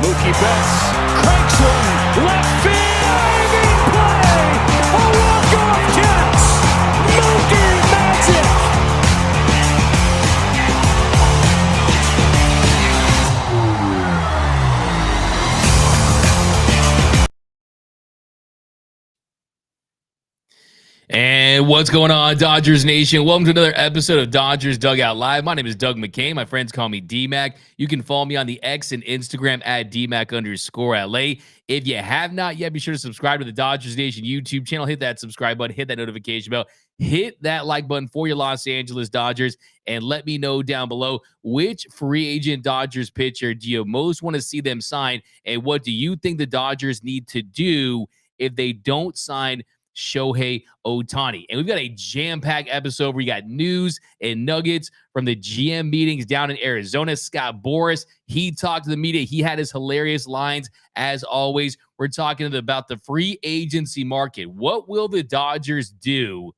Mookie Betts cranks one left field. Diving play. A walk-off catch. Mookie Magic. And what's going on, Dodgers Nation? Welcome to another episode of Dodgers Dugout Live. My name is Doug McCain. My friends call me D-Mac. You can follow me on the X and Instagram at DMac_LA. If you have not yet, be sure to subscribe to the Dodgers Nation YouTube channel. Hit that subscribe button. Hit that notification bell. Hit that like button for your Los Angeles Dodgers. And let me know down below which free agent Dodgers pitcher do you most want to see them sign? And what do you think the Dodgers need to do if they don't sign Shohei Ohtani? And we've got a jam-packed episode where we got news and nuggets from the GM meetings down in Arizona. Scott Boras, he talked to the media. He had his hilarious lines as always. We're talking about the free agency market. What will the Dodgers do?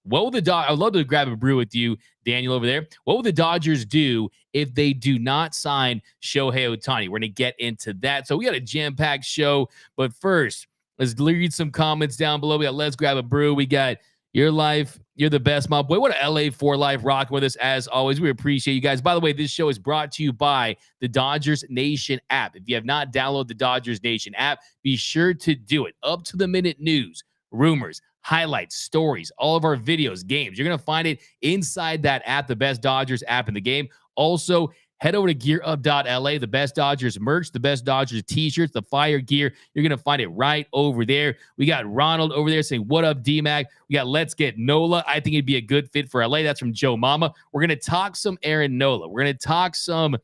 I'd love to grab a brew with you, Daniel, over there. What will the Dodgers do if they do not sign Shohei Ohtani? We're going to get into that. So we got a jam-packed show, but first, let's read some comments down below. We got Let's Grab a Brew. We got Your Life, You're the Best, my boy. What a LA for Life rocking with us as always. We appreciate you guys. By the way, this show is brought to you by the Dodgers Nation app. If you have not downloaded the Dodgers Nation app, be sure to do it. Up to the minute news, rumors, highlights, stories, all of our videos, games. You're going to find it inside that app, the best Dodgers app in the game. Also, head over to gearup.la, the best Dodgers merch, the best Dodgers t-shirts, the fire gear. You're going to find it right over there. We got Ronald over there saying, what up, D-Mac? We got Let's Get Nola. I think it'd be a good fit for LA. That's from Joe Mama. We're going to talk some Aaron Nola. We're going to talk some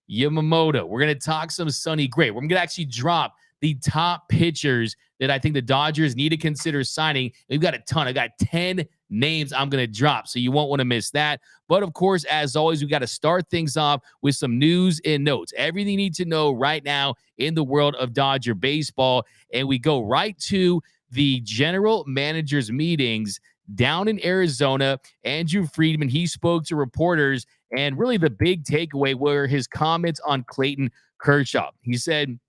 Yamamoto. We're going to talk some Sonny Gray. We're going to actually drop the top pitchers that I think the Dodgers need to consider signing. We've got a ton. I got 10 names I'm going to drop, so you won't want to miss that. But, of course, as always, we got to start things off with some news and notes. Everything you need to know right now in the world of Dodger baseball. And we go right to the general managers meetings down in Arizona. Andrew Friedman, he spoke to reporters, and really the big takeaway were his comments on Clayton Kershaw. He said,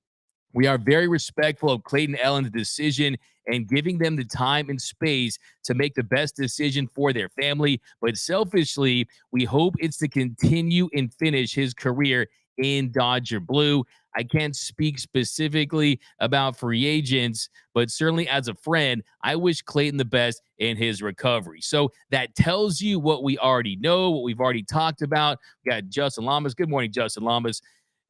"We are very respectful of Clayton Ellen's decision and giving them the time and space to make the best decision for their family. But selfishly, we hope it's to continue and finish his career in Dodger blue. I can't speak specifically about free agents, but certainly as a friend, I wish Clayton the best in his recovery." So that tells you what we already know, what we've already talked about. We got Justin Lamas. Good morning, Justin Lamas.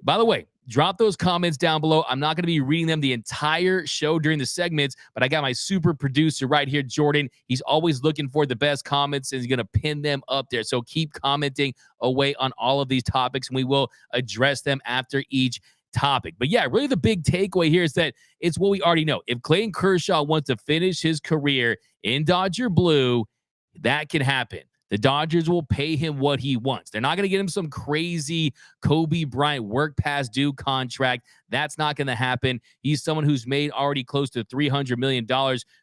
By the way, drop those comments down below. I'm not going to be reading them the entire show during the segments, but I got my super producer right here, Jordan. He's always looking for the best comments, and he's going to pin them up there. So keep commenting away on all of these topics, and we will address them after each topic. But yeah, really the big takeaway here is that it's what we already know. If Clayton Kershaw wants to finish his career in Dodger blue, that can happen. The Dodgers will pay him what he wants. They're not going to get him some crazy Kobe Bryant work past due contract. That's not going to happen. He's someone who's made already close to $300 million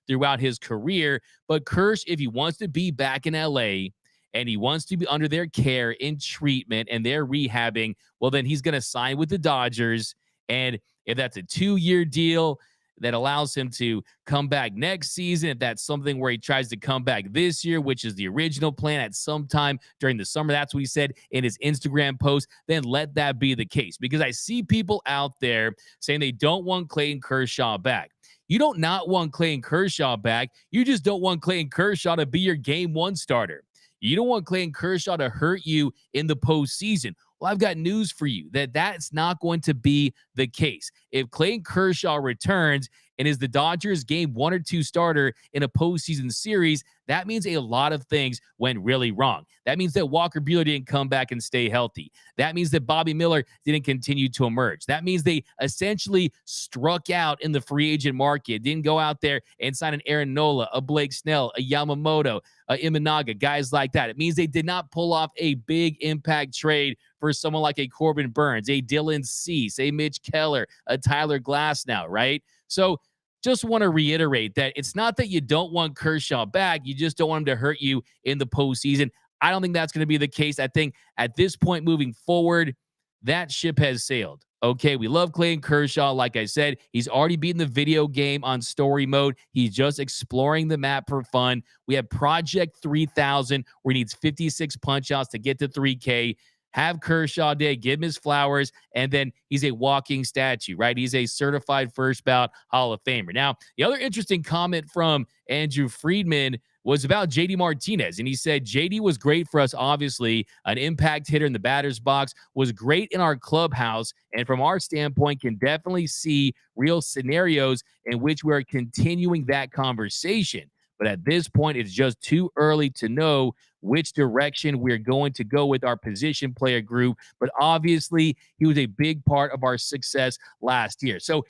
throughout his career. But Kersh, if he wants to be back in LA and he wants to be under their care and treatment and their rehabbing, well, then he's going to sign with the Dodgers. And if that's a 2-year deal that allows him to come back next season, if that's something where he tries to come back this year, which is the original plan at some time during the summer, that's what he said in his Instagram post, then let that be the case. Because I see people out there saying they don't want Clayton Kershaw back. You don't not want Clayton Kershaw back. You just don't want Clayton Kershaw to be your game one starter. You don't want Clayton Kershaw to hurt you in the postseason. Well, I've got news for you that that's not going to be the case. If Clayton Kershaw returns and is the Dodgers' game 1 or 2 starter in a postseason series, that means a lot of things went really wrong. That means that Walker Buehler didn't come back and stay healthy. That means that Bobby Miller didn't continue to emerge. That means they essentially struck out in the free agent market, didn't go out there and sign an Aaron Nola, a Blake Snell, a Yamamoto, a Imanaga, guys like that. It means they did not pull off a big impact trade for someone like a Corbin Burns, a Dylan Cease, a Mitch Keller, a Tyler Glasnow, right? So just want to reiterate that it's not that you don't want Kershaw back. You just don't want him to hurt you in the postseason. I don't think that's going to be the case. I think at this point moving forward, that ship has sailed. Okay, we love Clayton Kershaw. Like I said, he's already beaten the video game on story mode. He's just exploring the map for fun. We have Project 3000, where he needs 56 punch outs to get to 3K. Have Kershaw Day, give him his flowers, and then he's a walking statue, right? He's a certified first ballot Hall of Famer. Now, the other interesting comment from Andrew Friedman was about JD Martinez. And he said, JD was great for us, obviously, an impact hitter in the batter's box, was great in our clubhouse, and from our standpoint, can definitely see real scenarios in which we're continuing that conversation. But at this point, it's just too early to know which direction we're going to go with our position player group. But obviously, he was a big part of our success last year. So,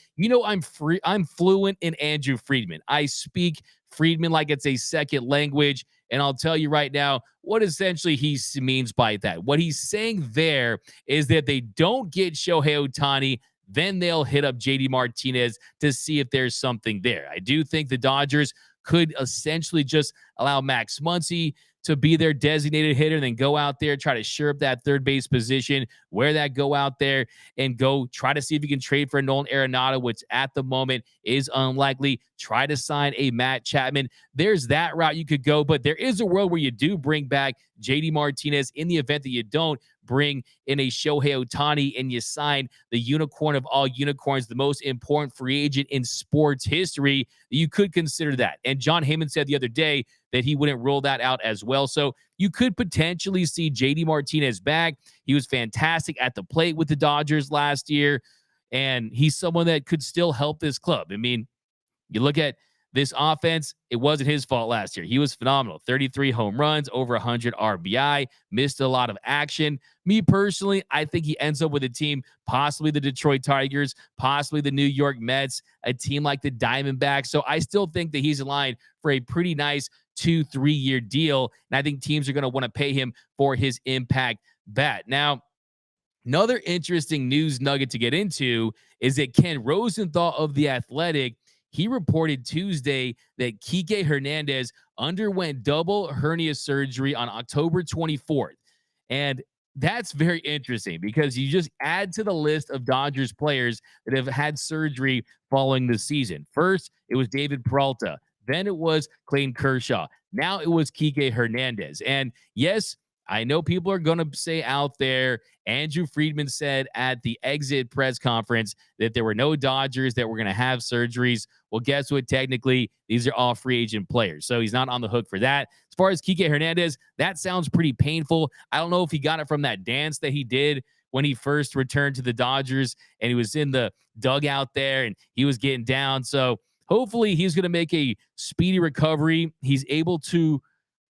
I'm fluent in Andrew Friedman. I speak Friedman like it's a second language. And I'll tell you right now what essentially he means by that. What he's saying there is that they don't get Shohei Ohtani, then they'll hit up JD Martinez to see if there's something there. I do think the Dodgers could essentially just allow Max Muncy to be their designated hitter and then go out there, try to shore up that third base position, wear that, go out there and go try to see if you can trade for Nolan Arenado, which at the moment is unlikely. Try to sign a Matt Chapman. There's that route you could go, but there is a world where you do bring back JD Martinez in the event that you don't bring in a Shohei Ohtani and you sign the unicorn of all unicorns, the most important free agent in sports history. You could consider that. And John Heyman said the other day that he wouldn't rule that out as well. So you could potentially see JD Martinez back. He was fantastic at the plate with the Dodgers last year, and he's someone that could still help this club. I mean, you look at this offense, it wasn't his fault last year. He was phenomenal. 33 home runs, over 100 RBI, missed a lot of action. Me personally, I think he ends up with a team, possibly the Detroit Tigers, possibly the New York Mets, a team like the Diamondbacks. So I still think that he's in line for a pretty nice 2-3 year deal. And I think teams are going to want to pay him for his impact bat. Now, another interesting news nugget to get into is that Ken Rosenthal of The Athletic, he reported Tuesday that Kiké Hernandez underwent double hernia surgery on October 24th. And that's very interesting because you just add to the list of Dodgers players that have had surgery following the season. First, it was David Peralta. Then it was Clayton Kershaw. Now it was Kiké Hernandez. And yes, I know people are going to say out there, Andrew Friedman said at the exit press conference that there were no Dodgers that were going to have surgeries. Well, guess what? Technically, these are all free agent players. So he's not on the hook for that. As far as Kiké Hernandez, that sounds pretty painful. I don't know if he got it from that dance that he did when he first returned to the Dodgers and he was in the dugout there and he was getting down. So hopefully he's going to make a speedy recovery. He's able to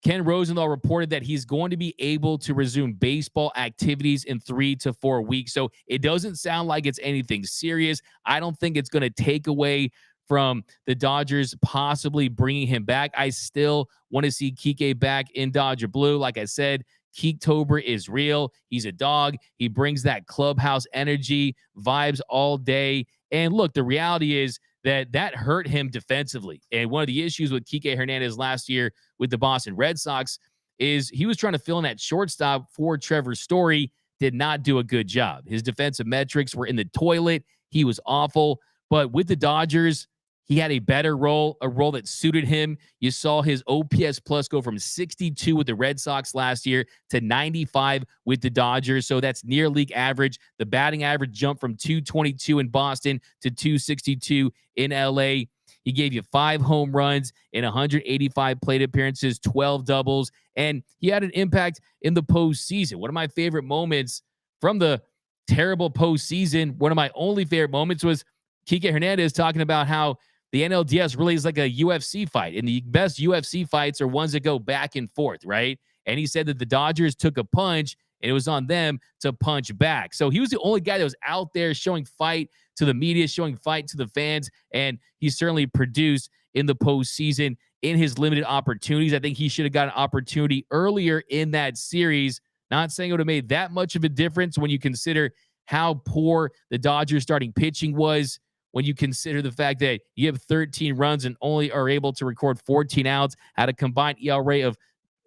Ken Rosenthal reported that he's going to be able to resume baseball activities in 3 to 4 weeks. So it doesn't sound like it's anything serious. I don't think it's going to take away from the Dodgers possibly bringing him back. I still want to see Kiké back in Dodger blue. Like I said, Keektober is real. He's a dog. He brings that clubhouse energy, vibes all day. And look, the reality is that hurt him defensively. And one of the issues with Kiké Hernandez last year with the Boston Red Sox is he was trying to fill in that shortstop for Trevor Story, did not do a good job. His defensive metrics were in the toilet. He was awful. But with the Dodgers, he had a better role, a role that suited him. You saw his OPS plus go from 62 with the Red Sox last year to 95 with the Dodgers. So that's near league average. The batting average jumped from 222 in Boston to 262 in LA. He gave you 5 home runs in 185 plate appearances, 12 doubles, and he had an impact in the postseason. One of my favorite moments from the terrible postseason, one of my only favorite moments was Kiké Hernandez talking about how the NLDS really is like a UFC fight, and the best UFC fights are ones that go back and forth, right? And he said that the Dodgers took a punch, and it was on them to punch back. So he was the only guy that was out there showing fight to the media, showing fight to the fans, and he certainly produced in the postseason in his limited opportunities. I think he should have got an opportunity earlier in that series. Not saying it would have made that much of a difference when you consider how poor the Dodgers starting pitching was, when you consider the fact that you have 13 runs and only are able to record 14 outs at a combined ERA of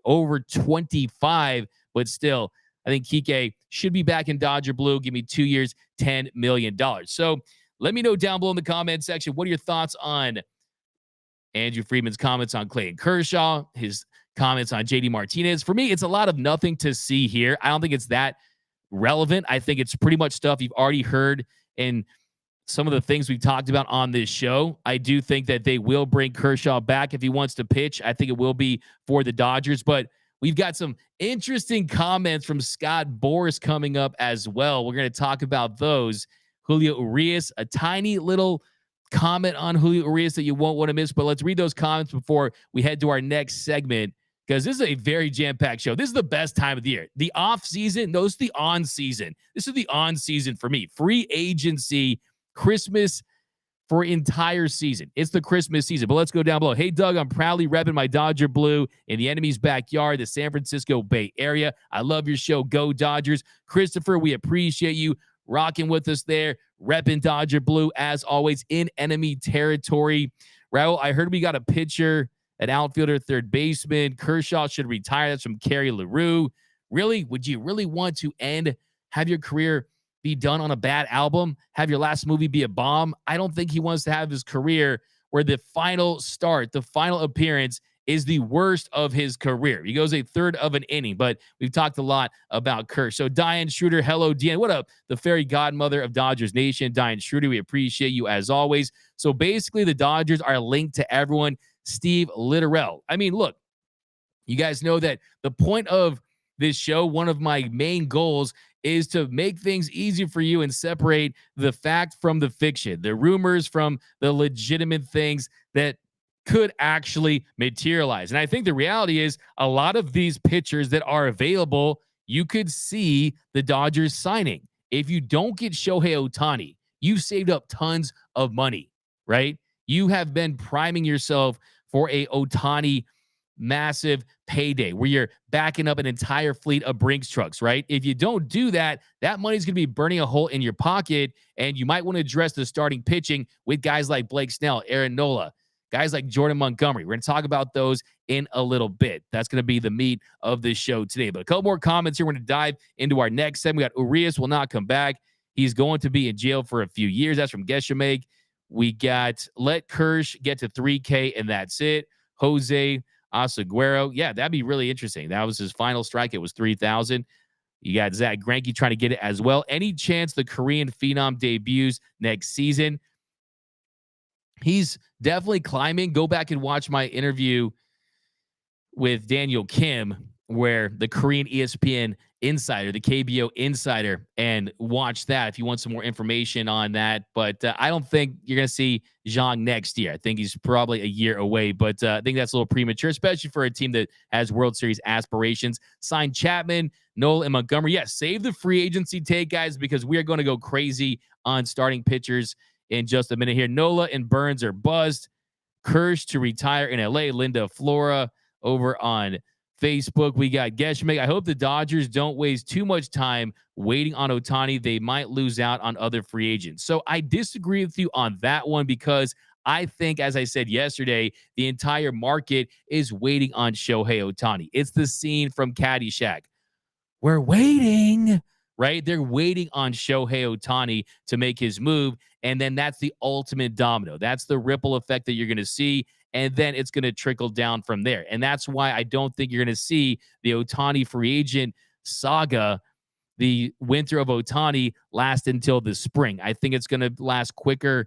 over 25, but still, I think Kiké should be back in Dodger blue. Give me 2 years, $10 million. So let me know down below in the comment section, what are your thoughts on Andrew Friedman's comments on Clayton Kershaw, his comments on JD Martinez? For me, it's a lot of nothing to see here. I don't think it's that relevant. I think it's pretty much stuff you've already heard in some of the things we've talked about on this show. I do think that they will bring Kershaw back if he wants to pitch. I think it will be for the Dodgers, but we've got some interesting comments from Scott Boras coming up as well. We're going to talk about those. Julio Urias, a tiny little comment on Julio Urias that you won't want to miss, but let's read those comments before we head to our next segment, because this is a very jam-packed show. This is the best time of the year. The off season, no, it's the on season. This is the on season for me. Free agency, Christmas for entire season. It's the Christmas season. But let's go down below. Hey, Doug, I'm proudly repping my Dodger blue in the enemy's backyard, the San Francisco Bay Area. I love your show. Go Dodgers. Christopher, we appreciate you rocking with us there. Repping Dodger blue, as always, in enemy territory. Raul, I heard we got a pitcher, an outfielder, third baseman. Kershaw should retire. That's from Kerry LaRue. Really? Would you really want to have your career be done on a bad album, have your last movie be a bomb? I don't think he wants to have his career where the final start, the final appearance is the worst of his career. He goes a third of an inning, but we've talked a lot about Kersh. So Diane Schroeder, hello, Deanne. What up? The fairy godmother of Dodgers Nation, Diane Schroeder. We appreciate you as always. So basically the Dodgers are linked to everyone. Steve Litterell. I mean, look, you guys know that the point of this show, one of my main goals is to make things easy for you and separate the fact from the fiction, the rumors from the legitimate things that could actually materialize. And I think the reality is a lot of these pitchers that are available, you could see the Dodgers signing. If you don't get Shohei Ohtani, you've saved up tons of money, right? You have been priming yourself for a Ohtani massive payday where you're backing up an entire fleet of Brinks trucks, right? If you don't do that, that money's going to be burning a hole in your pocket, and you might want to address the starting pitching with guys like Blake Snell, Aaron Nola, guys like Jordan Montgomery. We're going to talk about those in a little bit. That's going to be the meat of this show today. But a couple more comments here. We're going to dive into our next segment. We got Urias will not come back. He's going to be in jail for a few years. That's from Geshameg. We got let Kersh get to 3K, and that's it. Jose Asaguero. Yeah, that'd be really interesting. That was his final strike. It was 3,000. You got Zach Greinke trying to get it as well. Any chance the Korean phenom debuts next season? He's definitely climbing. Go back and watch my interview with Daniel Kim, where the Korean ESPN insider, the KBO insider, and watch that if you want some more information on that. But I don't think you're going to see Zhang next year. I think he's probably a year away, but I think that's a little premature, especially for a team that has World Series aspirations. Sign Chapman, Nola, and Montgomery. Yes, save the free agency take, guys, because we are going to go crazy on starting pitchers in just a minute here. Nola and Burns are buzzed. Kersh to retire in LA. Linda Flora over on Facebook. We got Geshmig. I hope the Dodgers don't waste too much time waiting on Ohtani. They might lose out on other free agents. So I disagree with you on that one, because I think, as I said yesterday, the entire market is waiting on Shohei Ohtani. It's the scene from Caddyshack. We're waiting, right? They're waiting on Shohei Ohtani to make his move. And then that's the ultimate domino. That's the ripple effect that you're going to see. And then it's going to trickle down from there. And that's why I don't think you're going to see the Ohtani free agent saga, the winter of Ohtani, last until the spring. I think it's going to last quicker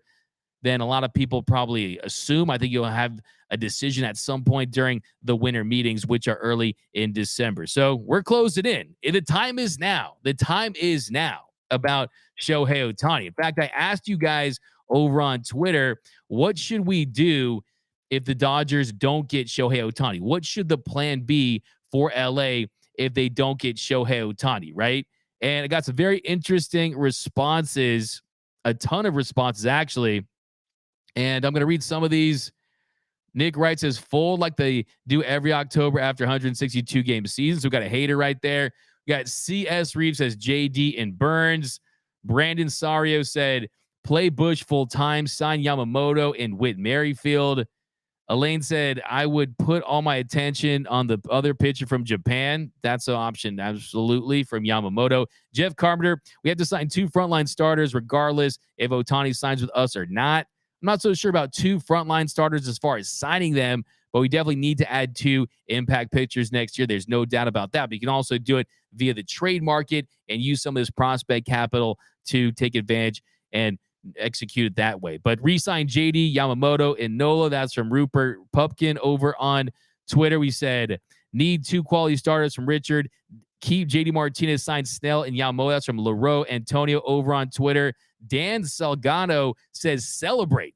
than a lot of people probably assume. I think you'll have a decision at some point during the winter meetings, which are early in December. So we're closing in. The time is now. The time is now about Shohei Ohtani. In fact, I asked you guys over on Twitter, what should we do if the Dodgers don't get Shohei Ohtani? What should the plan be for LA if they don't get Shohei Ohtani, right? And I got some very interesting responses, a ton of responses, actually. And I'm going to read some of these. Nick writes, says, fold like they do every October after 162-game season. So we got a hater right there. We got CS Reeves says JD and Burns. Brandon Sario said, play Bush full-time, sign Yamamoto and Whit Merrifield. Elaine said, I would put all my attention on the other pitcher from Japan. That's an option, absolutely, from Yamamoto. Jeff Carpenter, we have to sign 2 frontline starters regardless if Ohtani signs with us or not. I'm not so sure about 2 frontline starters as far as signing them, but we definitely need to add 2 impact pitchers next year. There's no doubt about that. But you can also do it via the trade market and use some of this prospect capital to take advantage and execute it that way. But re-sign JD, Yamamoto, and Nola. That's from Rupert Pupkin over on Twitter. We said, need 2 quality starters from Richard. Keep JD Martinez, sign Snell and Yamamoto. That's from Leroux Antonio over on Twitter. Dan Salgado says, celebrate.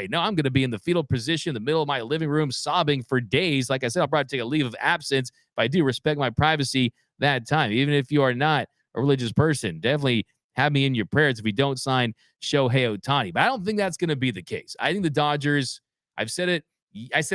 No, I'm going to be in the fetal position in the middle of my living room sobbing for days. Like I said, I'll probably take a leave of absence if I do respect my privacy that time. Even if you are not a religious person, definitely have me in your prayers if we don't sign Shohei Ohtani. But I don't think that's going to be the case. I think the Dodgers, I said it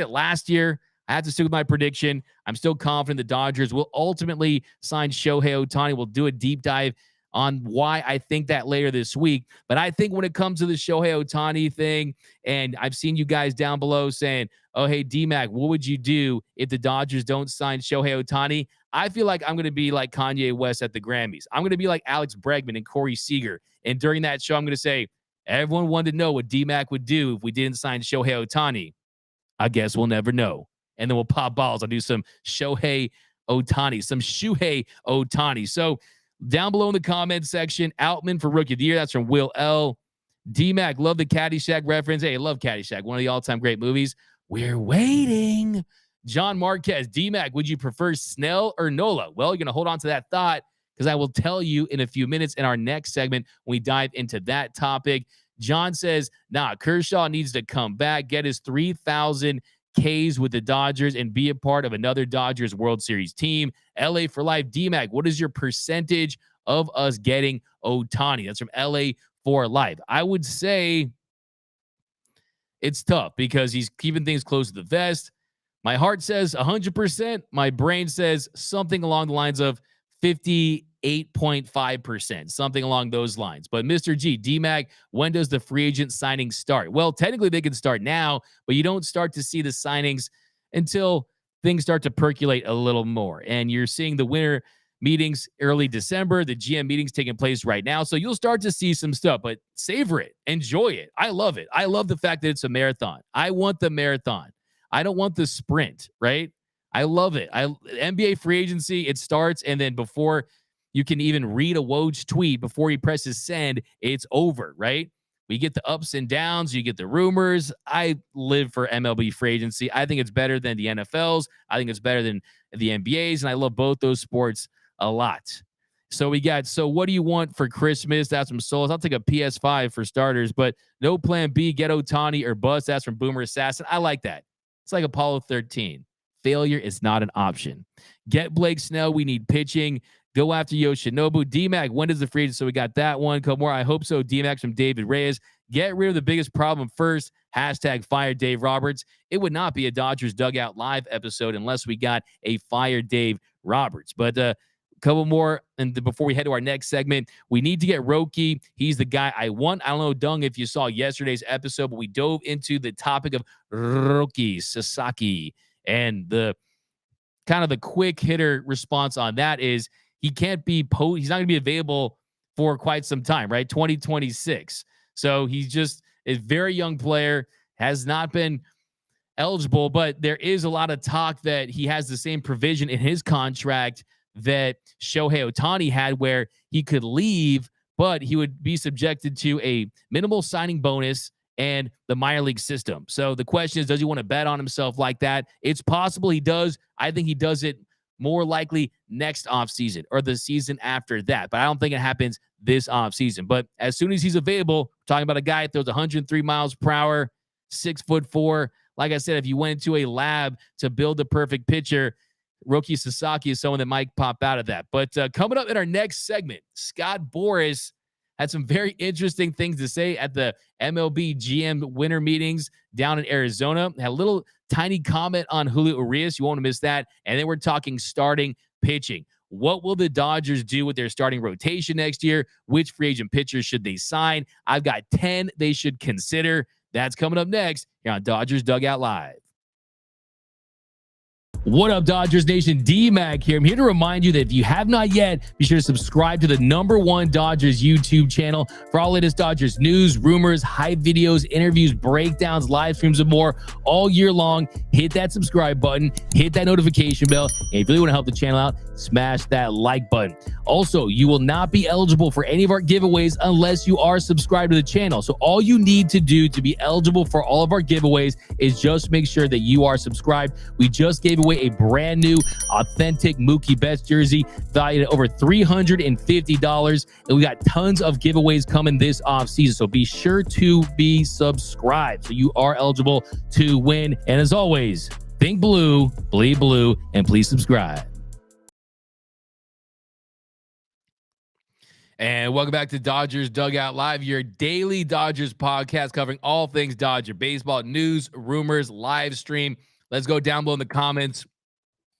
last year. I have to stick with my prediction. I'm still confident the Dodgers will ultimately sign Shohei Ohtani. We'll do a deep dive on why I think that later this week. But I think when it comes to the Shohei Ohtani thing, and I've seen you guys down below saying, oh, hey, D-Mac, what would you do if the Dodgers don't sign Shohei Ohtani? I feel like I'm going to be like Kanye West at the Grammys. I'm going to be like Alex Bregman and Corey Seager. And during that show, I'm going to say, everyone wanted to know what D-Mac would do if we didn't sign Shohei Ohtani. I guess we'll never know. And then we'll pop balls. I'll do some Shohei Ohtani. So down below in the comment section, Outman for Rookie of the Year. That's from Will L. D-Mac, love the Caddyshack reference. Hey, I love Caddyshack. One of the all-time great movies. We're waiting. John Marquez, D-Mac, would you prefer Snell or Nola? Well, you're going to hold on to that thought because I will tell you in a few minutes in our next segment when we dive into that topic. John says, Kershaw needs to come back, get his 3,000 Ks with the Dodgers, and be a part of another Dodgers World Series team. LA for life. D-Mac, what is your percentage of us getting Ohtani? That's from LA for life. I would say it's tough because he's keeping things close to the vest. My heart says 100%. My brain says something along the lines of 58.5%, something along those lines. But Mr. G, D-Mac, when does the free agent signing start? Well, technically they can start now, but you don't start to see the signings until things start to percolate a little more. And you're seeing the winter meetings early December, the GM meetings taking place right now. So you'll start to see some stuff, but savor it, enjoy it. I love it. I love the fact that it's a marathon. I want the marathon. I don't want the sprint, right? I love it. NBA free agency, it starts, and then before you can even read a Woj tweet, before he presses send, it's over, right? We get the ups and downs. You get the rumors. I live for MLB free agency. I think it's better than the NFL's. I think it's better than the NBA's, and I love both those sports a lot. So what do you want for Christmas? That's from Souls. I'll take a PS5 for starters, but no plan B, get Ohtani or bust. That's from Boomer Assassin. I like that. It's like Apollo 13. Failure is not an option. Get Blake Snell. We need pitching. Go after Yoshinobu. D-Mac, when does the free agent? So we got that one. Come more. I hope so. D-Mac from David Reyes. Get rid of the biggest problem first. Hashtag fire Dave Roberts. It would not be a Dodgers Dugout Live episode unless we got a fire Dave Roberts. But a couple more, and before we head to our next segment, we need to get Roki. He's the guy I want. I don't know, Dung, if you saw yesterday's episode, but we dove into the topic of Roki Sasaki. And the kind of the quick hitter response on that is he's not going to be available for quite some time, right? 2026. So he's just a very young player, has not been eligible, but there is a lot of talk that he has the same provision in his contract that Shohei Ohtani had where he could leave, but he would be subjected to a minimal signing bonus and the minor league system. So the question is, does he want to bet on himself like that? It's possible he does. I think he does it more likely next offseason or the season after that. But I don't think it happens this offseason. But as soon as he's available, talking about a guy that throws 103 miles per hour, 6'4". Like I said, if you went into a lab to build the perfect pitcher, Roki Sasaki is someone that might pop out of that. But coming up in our next segment, Scott Boras had some very interesting things to say at the MLB GM winter meetings down in Arizona. Had a little tiny comment on Julio Urias. You won't miss that. And then we're talking starting pitching. What will the Dodgers do with their starting rotation next year? Which free agent pitchers should they sign? I've got 10 they should consider. That's coming up next here on Dodgers Dugout Live. What up, Dodgers Nation? D-Mac here. I'm here to remind you that if you have not yet, be sure to subscribe to the #1 Dodgers YouTube channel for all latest Dodgers news, rumors, hype videos, interviews, breakdowns, live streams, and more all year long. Hit that subscribe button, hit that notification bell, and if you really want to help the channel out, smash that like button. Also, you will not be eligible for any of our giveaways unless you are subscribed to the channel. So all you need to do to be eligible for all of our giveaways is just make sure that you are subscribed. We just gave away a brand new authentic Mookie Betts jersey valued at over $350, and we got tons of giveaways coming this off season, so be sure to be subscribed so you are eligible to win. And as always, think blue, bleed blue, and please subscribe. And welcome back to Dodgers Dugout Live, your daily Dodgers podcast covering all things Dodger baseball, news, rumors, live stream. Let's go down below in the comments.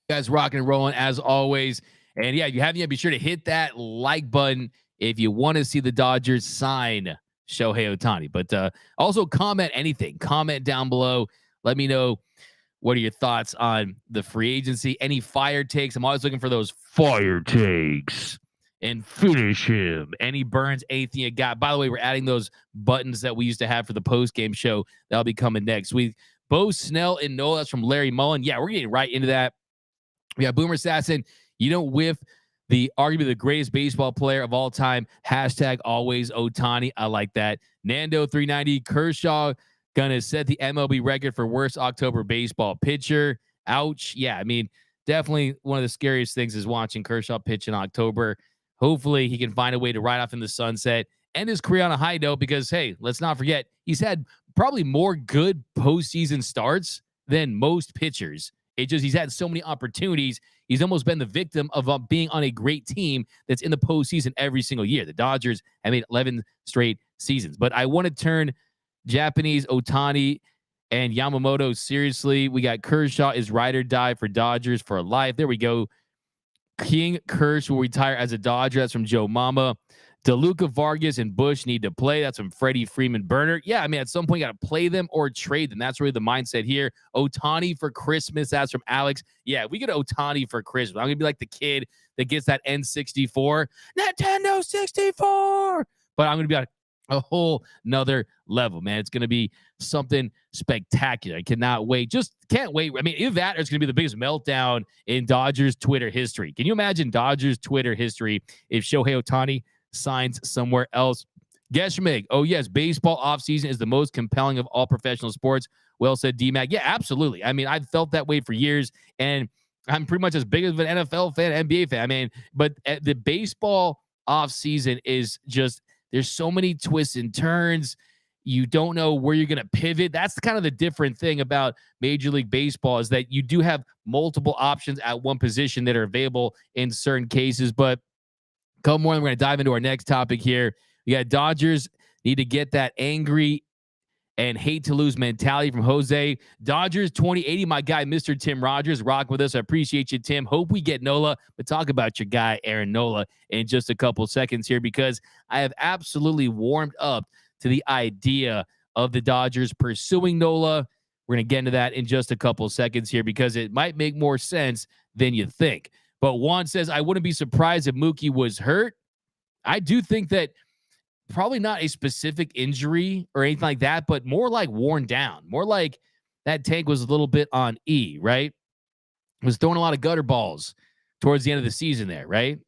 You guys rocking and rolling as always. And yeah, if you haven't yet, be sure to hit that like button if you want to see the Dodgers sign Shohei Ohtani. But also comment anything. Comment down below. Let me know what are your thoughts on the free agency. Any fire takes. I'm always looking for those fire takes. And finish him. Any burns, anything you got. By the way, we're adding those buttons that we used to have for the post-game show. That'll be coming next week. Both Snell and Nola. That's from Larry Mullen. Yeah, we're getting right into that. We got Boomer Assassin. You don't whiff the arguably the greatest baseball player of all time. Hashtag always Ohtani. I like that. Nando 390. Kershaw gonna set the MLB record for worst October baseball pitcher. Ouch. Yeah, I mean, definitely one of the scariest things is watching Kershaw pitch in October. Hopefully he can find a way to ride off in the sunset, end his career on a high note because, hey, let's not forget, he's had probably more good postseason starts than most pitchers. It just, he's had so many opportunities. He's almost been the victim of being on a great team that's in the postseason every single year. The Dodgers have made 11 straight seasons. But I want to turn Japanese Ohtani and Yamamoto seriously. We got Kershaw is ride or die for Dodgers for life. There we go. King Kersh will retire as a Dodger. That's from Joe Mama. DeLuca, Vargas, and Bush need to play. That's from Freddie Freeman Burner. Yeah, I mean, at some point, you got to play them or trade them. That's really the mindset here. Ohtani for Christmas. That's from Alex. Yeah, we get Ohtani for Christmas. I'm going to be like the kid that gets that N64. Nintendo 64! But I'm going to be like a whole nother level, man. It's going to be something spectacular. I cannot wait. Just can't wait. I mean, if that is going to be the biggest meltdown in Dodgers Twitter history. Can you imagine Dodgers Twitter history if Shohei Ohtani signs somewhere else? Geshmig, oh yes, baseball offseason is the most compelling of all professional sports. Well said, D-Mac. Yeah, absolutely. I mean, I've felt that way for years, and I'm pretty much as big of an NFL fan, NBA fan. I mean, but the baseball offseason is just, there's so many twists and turns. You don't know where you're going to pivot. That's kind of the different thing about Major League Baseball is that you do have multiple options at one position that are available in certain cases. But come more, we're going to dive into our next topic here. We got Dodgers need to get that angry and hate to lose mentality from Jose. Dodgers 2080, my guy, Mr. Tim Rogers, rock with us. I appreciate you, Tim. Hope we get Nola, but talk about your guy, Aaron Nola, in just a couple seconds here because I have absolutely warmed up to the idea of the Dodgers pursuing Nola. We're going to get into that in just a couple seconds here because it might make more sense than you think. But Juan says, I wouldn't be surprised if Mookie was hurt. I do think that probably not a specific injury or anything like that, but more like worn down, more like that tank was a little bit on E, right? Was throwing a lot of gutter balls towards the end of the season there, right?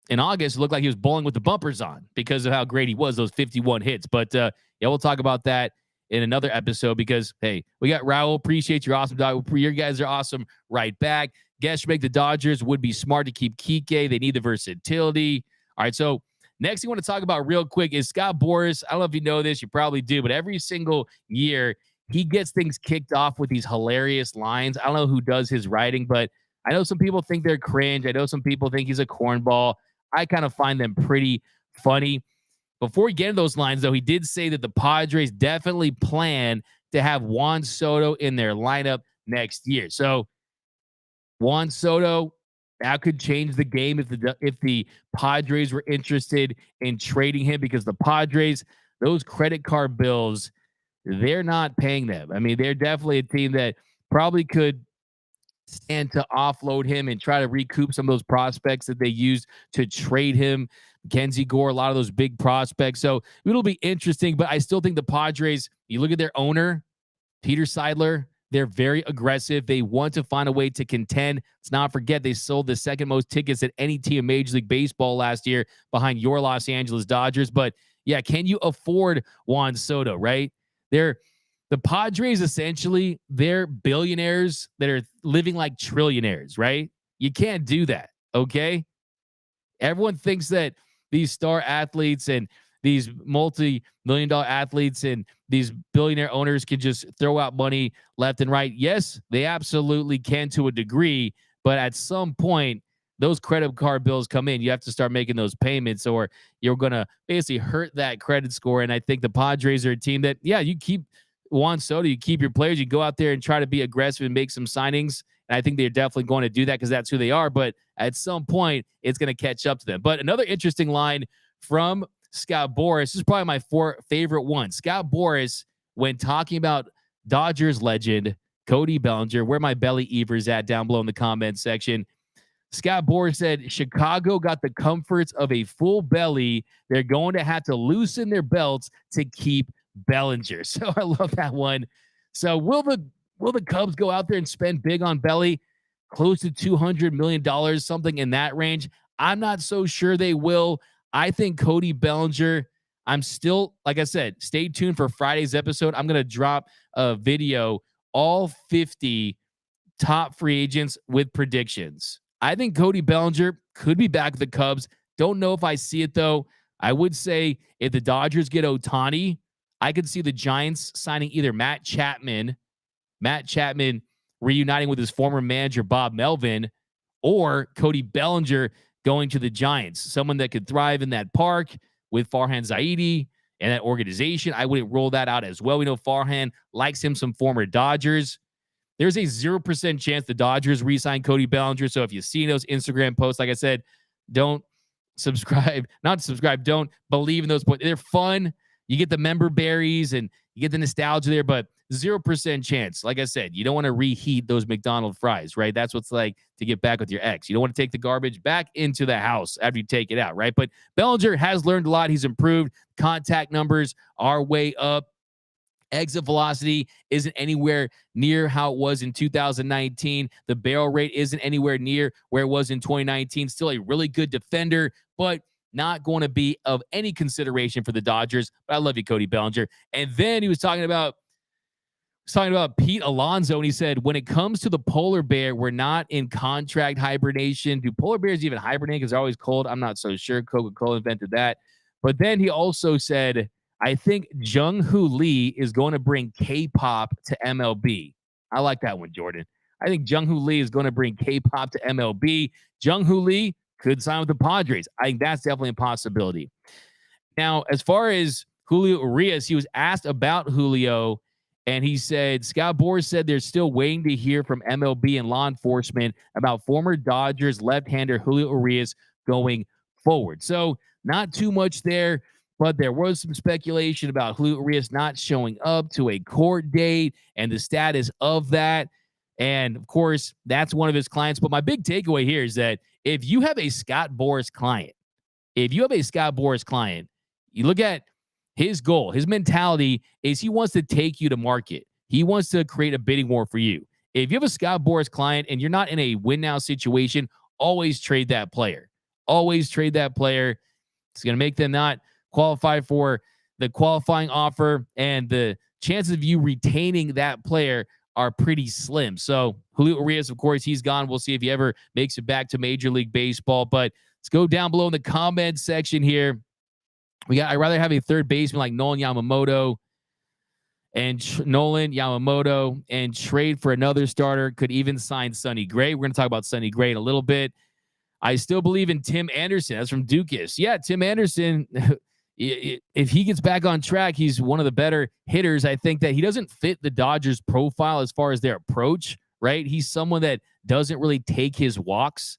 In August, it looked like he was bowling with the bumpers on because of how great he was, those 51 hits. But yeah, we'll talk about that in another episode because, hey, we got Raul. Appreciate your awesome dog. Your guys are awesome right back. Guess make the Dodgers would be smart to keep Kiké. They need the versatility. All right, so next thing I want to talk about real quick is Scott Boras. I don't know if you know this. You probably do. But every single year, he gets things kicked off with these hilarious lines. I don't know who does his writing, but I know some people think they're cringe. I know some people think he's a cornball. I kind of find them pretty funny. Before we get into those lines, though, he did say that the Padres definitely plan to have Juan Soto in their lineup next year. So Juan Soto, that could change the game if the Padres were interested in trading him because the Padres, those credit card bills, they're not paying them. I mean, they're definitely a team that probably could stand to offload him and try to recoup some of those prospects that they used to trade him. Kenzie Gore, a lot of those big prospects. So it'll be interesting, but I still think the Padres, you look at their owner, Peter Seidler, they're very aggressive. They want to find a way to contend. Let's not forget they sold the second most tickets at any team in Major League Baseball last year behind your Los Angeles Dodgers. But yeah, can you afford Juan Soto, right? The Padres, essentially, they're billionaires that are living like trillionaires, right? You can't do that, okay? Everyone thinks that these star athletes and these multi-million dollar athletes and these billionaire owners can just throw out money left and right. Yes, they absolutely can to a degree, but at some point, those credit card bills come in. You have to start making those payments, or you're going to basically hurt that credit score. And I think the Padres are a team that, yeah, you keep Juan Soto, you keep your players, you go out there and try to be aggressive and make some signings. And I think they're definitely going to do that because that's who they are. But at some point, it's going to catch up to them. But another interesting line from Scott Boras, this is probably my favorite one. Scott Boras, when talking about Dodgers legend Cody Bellinger, where my belly Evers at down below in the comments section. Scott Boras said, Chicago got the comforts of a full belly. They're going to have to loosen their belts to keep Bellinger. So I love that one. So will the Cubs go out there and spend big on Belly? Close to $200 million, something in that range. I'm not so sure they will. I think Cody Bellinger, I'm still, like I said, stay tuned for Friday's episode. I'm going to drop a video, all 50 top free agents with predictions. I think Cody Bellinger could be back with the Cubs. Don't know if I see it, though. I would say if the Dodgers get Ohtani, I could see the Giants signing either Matt Chapman reuniting with his former manager, Bob Melvin, or Cody Bellinger going to the Giants, someone that could thrive in that park with Farhan Zaidi and that organization. I wouldn't rule that out as well. We know Farhan likes him some former Dodgers. There's a 0% chance the Dodgers re-sign Cody Bellinger. So if you see those Instagram posts, like I said, don't don't believe in those points. They're fun. You get the member berries and you get the nostalgia there, but 0% chance. Like I said, you don't want to reheat those McDonald's fries, right? That's what's like to get back with your ex. You don't want to take the garbage back into the house after you take it out, right? But Bellinger has learned a lot. He's improved. Contact numbers are way up. Exit velocity isn't anywhere near how it was in 2019. The barrel rate isn't anywhere near where it was in 2019. Still a really good defender, but not going to be of any consideration for the Dodgers. But I love you, Cody Bellinger. And then he was talking about Pete Alonso, and he said, when it comes to the polar bear, we're not in contract hibernation. Do polar bears even hibernate because they're always cold? I'm not so sure. Coca-Cola invented that. But then he also said, I think Jung-Hoo Lee is going to bring K-pop to MLB. I like that one, Jordan. I think Jung-Hoo Lee is going to bring K-pop to MLB. Jung-Hoo Lee could sign with the Padres. I think that's definitely a possibility. Now, as far as Julio Urias, he was asked about Julio, and he said, Scott Boras said they're still waiting to hear from MLB and law enforcement about former Dodgers left-hander Julio Urias going forward. So not too much there. But there was some speculation about Julio Urias not showing up to a court date and the status of that. And, of course, that's one of his clients. But my big takeaway here is that if you have a Scott Boras client, you look at his goal, his mentality is he wants to take you to market. He wants to create a bidding war for you. If you have a Scott Boras client and you're not in a win-now situation, always trade that player. Always trade that player. It's going to make them not qualify for the qualifying offer, and the chances of you retaining that player are pretty slim. So Julio Urias, of course, he's gone. We'll see if he ever makes it back to Major League Baseball. But let's go down below in the comment section here. I'd rather have a third baseman like Nolan Yamamoto and trade for another starter. Could even sign Sonny Gray. We're going to talk about Sonny Gray in a little bit. I still believe in Tim Anderson. That's from Dukas. Yeah, Tim Anderson, if he gets back on track, he's one of the better hitters. I think that he doesn't fit the Dodgers profile as far as their approach, right? He's someone that doesn't really take his walks,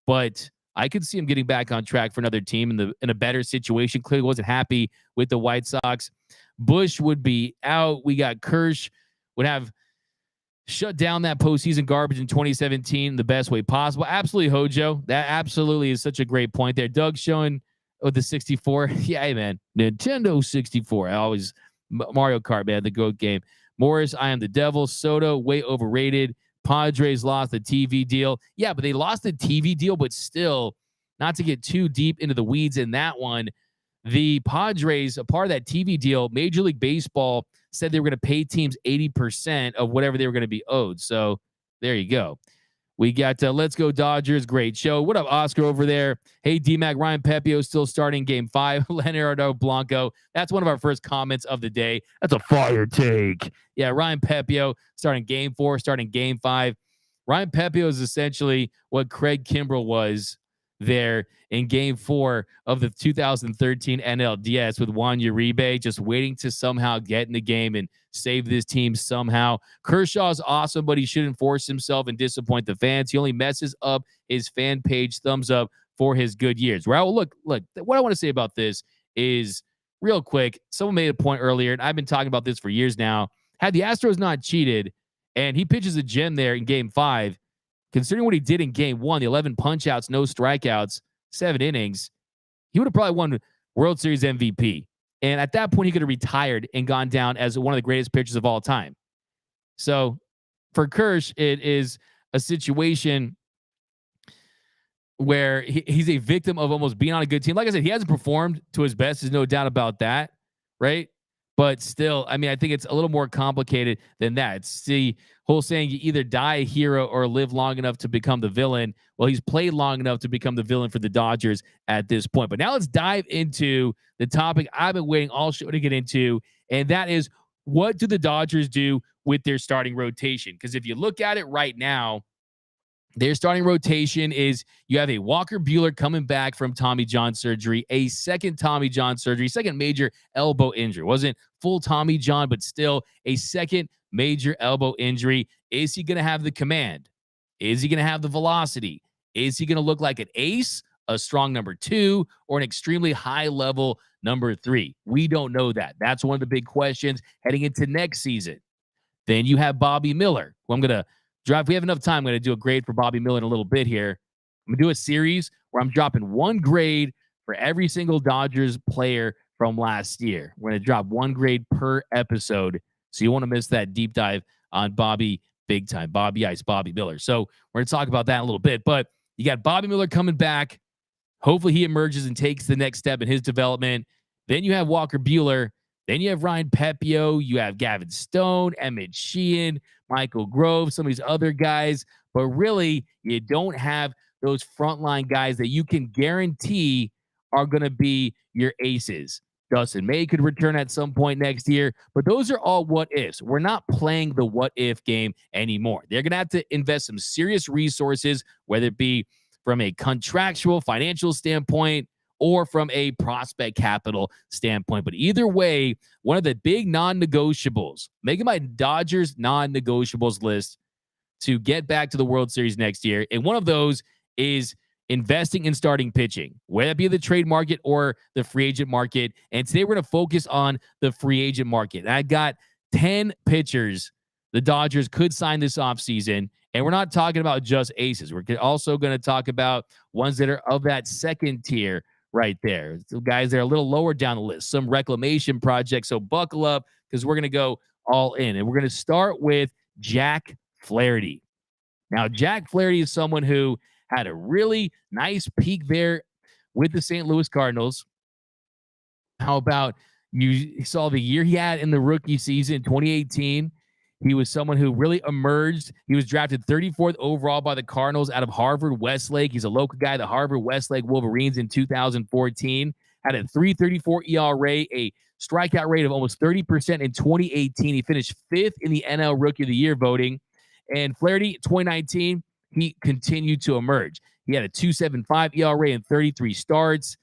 but I could see him getting back on track for another team in a better situation. Clearly wasn't happy with the White Sox. Bush would be out. We got Kersh, would have shut down that postseason garbage in 2017 the best way possible. Absolutely, Hojo. That absolutely is such a great point there. Doug showing with the 64. Yeah, hey, man. Nintendo 64. I always Mario Kart, man, the GOAT game. Morris, I am the devil. Soto, way overrated. Padres lost the TV deal. Yeah, but they lost the TV deal, but still, not to get too deep into the weeds in that one, the Padres, a part of that TV deal, Major League Baseball said they were going to pay teams 80% of whatever they were going to be owed. So there you go. We got Let's Go Dodgers. Great show. What up, Oscar over there? Hey, D-Mac, Ryan Pepio still starting game 5. Leonardo Blanco. That's one of our first comments of the day. That's a fire take. Yeah, Ryan Pepio starting game 4, starting game 5. Ryan Pepio is essentially what Craig Kimbrell was there in game 4 of the 2013 NLDS with Juan Uribe, just waiting to somehow get in the game and save this team somehow. Kershaw's awesome, but he shouldn't force himself and disappoint the fans. He only messes up his fan page. Thumbs up for his good years. Raul, look, what I want to say about this is real quick. Someone made a point earlier, and I've been talking about this for years now. Had the Astros not cheated, and he pitches a gem there in game 5, considering what he did in game 1, the 11 punch-outs, no strikeouts, 7 innings, he would have probably won World Series MVP. And at that point, he could have retired and gone down as one of the greatest pitchers of all time. So for Kersh, it is a situation where he's a victim of almost being on a good team. Like I said, he hasn't performed to his best. There's no doubt about that, right? But still, I mean, I think it's a little more complicated than that. It's the whole saying you either die a hero or live long enough to become the villain. Well, he's played long enough to become the villain for the Dodgers at this point. But now let's dive into the topic I've been waiting all show to get into, and that is, what do the Dodgers do with their starting rotation? Because if you look at it right now, their starting rotation is, you have a Walker Buehler coming back from Tommy John surgery, a second Tommy John surgery, second major elbow injury. Wasn't full Tommy John, but still a second major elbow injury. Is he going to have the command? Is he going to have the velocity? Is he going to look like an ace, a strong number 2, or an extremely high-level number 3? We don't know that. That's one of the big questions heading into next season. Then you have Bobby Miller, who I'm going to drop. If we have enough time, I'm going to do a grade for Bobby Miller in a little bit here. I'm going to do a series where I'm dropping 1 grade for every single Dodgers player from last year. We're going to drop 1 grade per episode, so you won't miss that deep dive on Bobby big time, Bobby Ice, Bobby Miller. So we're going to talk about that in a little bit. But you got Bobby Miller coming back. Hopefully he emerges and takes the next step in his development. Then you have Walker Buehler. Then you have Ryan Pepio. You have Gavin Stone, Emmett Sheehan, Michael Grove, some of these other guys. But really, you don't have those frontline guys that you can guarantee are going to be your aces. Dustin May could return at some point next year, but those are all what ifs. We're not playing the what if game anymore. They're going to have to invest some serious resources, whether it be from a contractual financial standpoint or from a prospect capital standpoint. But either way, one of the big non-negotiables, making my Dodgers non-negotiables list to get back to the World Series next year, and one of those is investing in starting pitching, whether it be the trade market or the free agent market. And today we're going to focus on the free agent market. And I got 10 pitchers the Dodgers could sign this offseason. And we're not talking about just aces. We're also going to talk about ones that are of that second tier right there. So guys that are a little lower down the list, some reclamation projects. So buckle up, because we're going to go all in. And we're going to start with Jack Flaherty. Now, Jack Flaherty is someone who had a really nice peak there with the St. Louis Cardinals. How about you saw the year he had in the rookie season in 2018? He was someone who really emerged. He was drafted 34th overall by the Cardinals out of Harvard Westlake. He's a local guy, the Harvard Westlake Wolverines in 2014. Had a 3.34 ERA, a strikeout rate of almost 30% in 2018. He finished 5th in the NL Rookie of the Year voting. And Flaherty, 2019, he continued to emerge. He had a 2.75 ERA in 33 starts.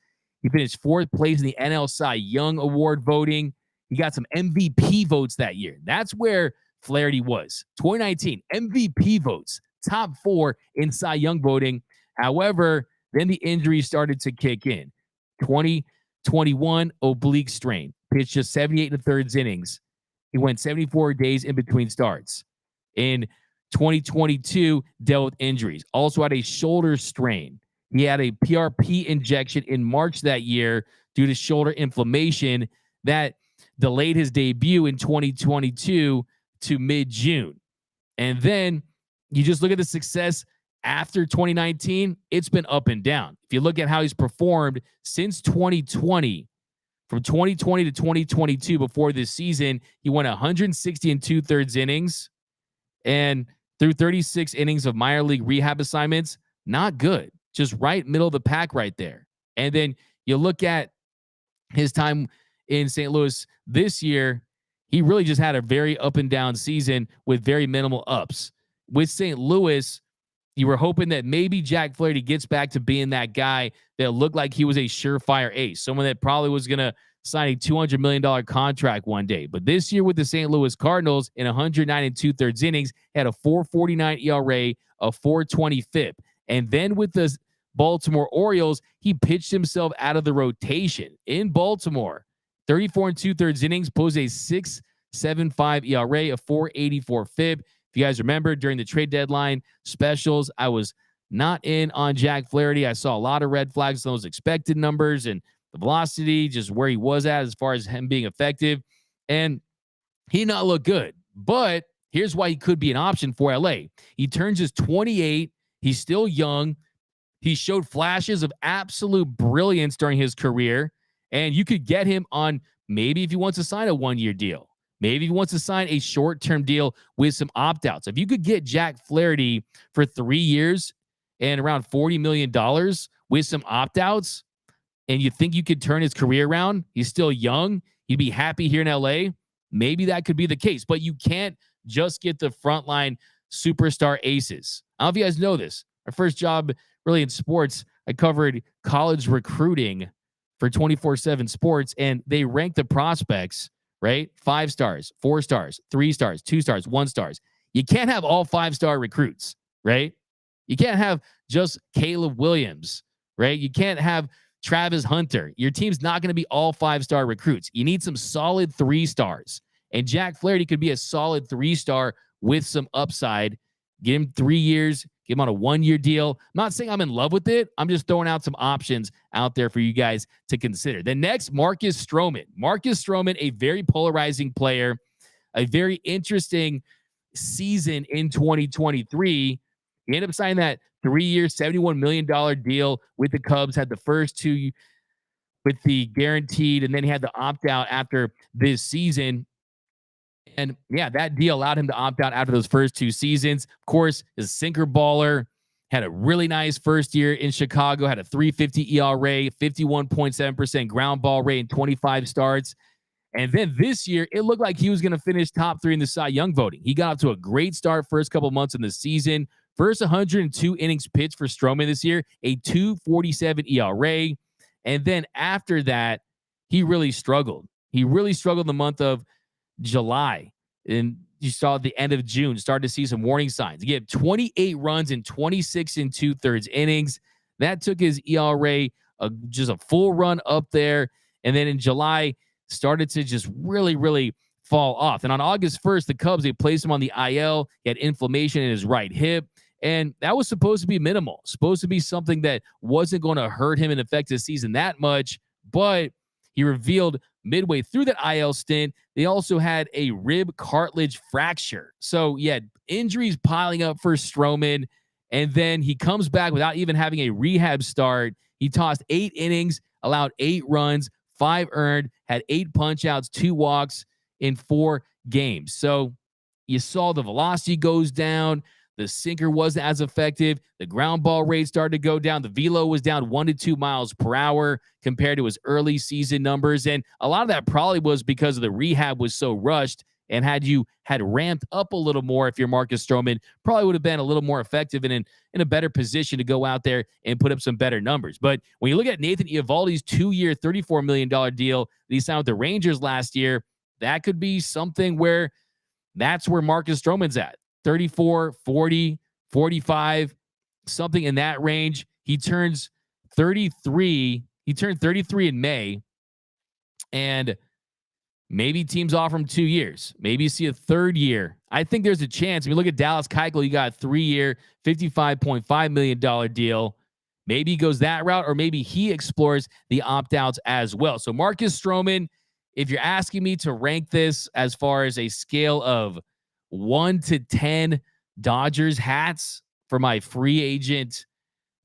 He finished 4th place in the NL Cy Young Award voting. He got some MVP votes that year. That's where Flaherty was. 2019 MVP votes, top 4 in Cy Young voting. However, then the injuries started to kick in. 2021 oblique strain. Pitched just 78 1/3 innings. He went 74 days in between starts. In 2022, dealt with injuries. Also had a shoulder strain. He had a PRP injection in March that year due to shoulder inflammation that delayed his debut in 2022 to mid-June. And then you just look at the success after 2019, it's been up and down. If you look at how he's performed since 2020, from 2020 to 2022 before this season, he went 160 and 2/3 innings. And through 36 innings of minor league rehab assignments, not good. Just right middle of the pack right there. And then you look at his time in St. Louis this year, he really just had a very up and down season with very minimal ups. With St. Louis, you were hoping that maybe Jack Flaherty gets back to being that guy that looked like he was a surefire ace, someone that probably was going to sign a $200 million contract one day. But this year with the St. Louis Cardinals, in 109 and 2/3 innings, had a 4.49 ERA, a 4.20 FIP. And then with the Baltimore Orioles, he pitched himself out of the rotation in Baltimore. 34 and 2/3 innings, posed a 6.75 ERA, a 4.84 FIP. If you guys remember, during the trade deadline specials, I was not in on Jack Flaherty. I saw a lot of red flags on those expected numbers and the velocity, just where he was at as far as him being effective. And he did not look good. But here's why he could be an option for LA. He turns his 28. He's still young. He showed flashes of absolute brilliance during his career. And you could get him on maybe if he wants to sign a one-year deal. Maybe he wants to sign a short-term deal with some opt-outs. If you could get Jack Flaherty for 3 years and around $40 million with some opt-outs, and you think you could turn his career around, he's still young, he'd be happy here in LA, maybe that could be the case. But you can't just get the frontline superstar aces. I don't know if you guys know this. Our first job really in sports, I covered college recruiting for 24/7 Sports, and they ranked the prospects, right? 5 stars, 4 stars, 3 stars, 2 stars, 1 stars. You can't have all 5-star recruits, right? You can't have just Caleb Williams, right? You can't have Travis Hunter. Your team's not going to be all 5-star recruits. You need some solid 3 stars. And Jack Flaherty could be a solid 3-star with some upside. Give him 3 years, give him on a 1-year deal. I'm not saying I'm in love with it. I'm just throwing out some options out there for you guys to consider. Then next, Marcus Stroman. Marcus Stroman, a very polarizing player, a very interesting season in 2023. He ended up signing that 3-year, $71 million deal with the Cubs, had the first 2 with the guaranteed, and then he had the opt-out after this season. And yeah, that deal allowed him to opt out after those first 2 seasons. Of course, his sinker baller, had a really nice first year in Chicago, had a 3.50 ERA, 51.7% ground ball rate, and 25 starts. And then this year, it looked like he was going to finish top 3 in the Cy Young voting. He got off to a great start first couple months in the season. First 102 innings pitched for Stroman this year, a 2.47 ERA. And then after that, he really struggled. He really struggled in the month of July. And you saw at the end of June, started to see some warning signs. He had 28 runs in 26 and 2/3 innings. That took his ERA just a full run up there. And then in July, started to just really, really fall off. And on August 1st, the Cubs, they placed him on the IL. He had inflammation in his right hip. And that was supposed to be minimal, supposed to be something that wasn't going to hurt him and affect his season that much. But he revealed midway through that IL stint, they also had a rib cartilage fracture. So he had injuries piling up for Stroman. And then he comes back without even having a rehab start. He tossed 8 innings, allowed 8 runs, 5 earned, had 8 punch outs, 2 walks in 4 games. So you saw the velocity goes down. The sinker wasn't as effective. The ground ball rate started to go down. The velo was down 1 to 2 miles per hour compared to his early season numbers. And a lot of that probably was because of the rehab was so rushed. And had you had ramped up a little more, if you're Marcus Stroman, probably would have been a little more effective and in a better position to go out there and put up some better numbers. But when you look at Nathan Eovaldi's 2-year, $34 million deal that he signed with the Rangers last year, that could be something where that's where Marcus Stroman's at. 34, 40, 45, something in that range. He turns 33. He turned 33 in May. And Maybe teams offer him 2 years. Maybe you see a third year. I think there's a chance. I mean, look at Dallas Keuchel. You got a 3-year, $55.5 million deal. Maybe he goes that route, or maybe he explores the opt-outs as well. So Marcus Stroman, if you're asking me to rank this as far as a scale of 1 to 10 Dodgers hats for my free agent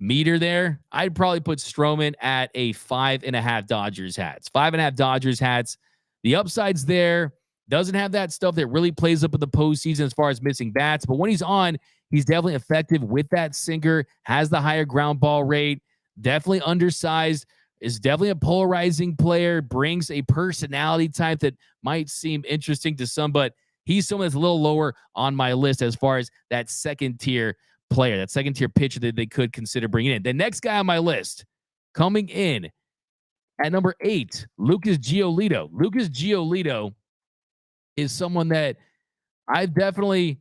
meter there, I'd probably put Stroman at a 5.5 Dodgers hats. 5.5 Dodgers hats. The upside's there. Doesn't have that stuff that really plays up in the postseason as far as missing bats. But when he's on, he's definitely effective with that sinker, has the higher ground ball rate, definitely undersized, is definitely a polarizing player, brings a personality type that might seem interesting to some, but he's someone that's a little lower on my list as far as that second tier player, that second tier pitcher that they could consider bringing in. The next guy on my list coming in at number 8, Lucas Giolito. Lucas Giolito is someone that I've definitely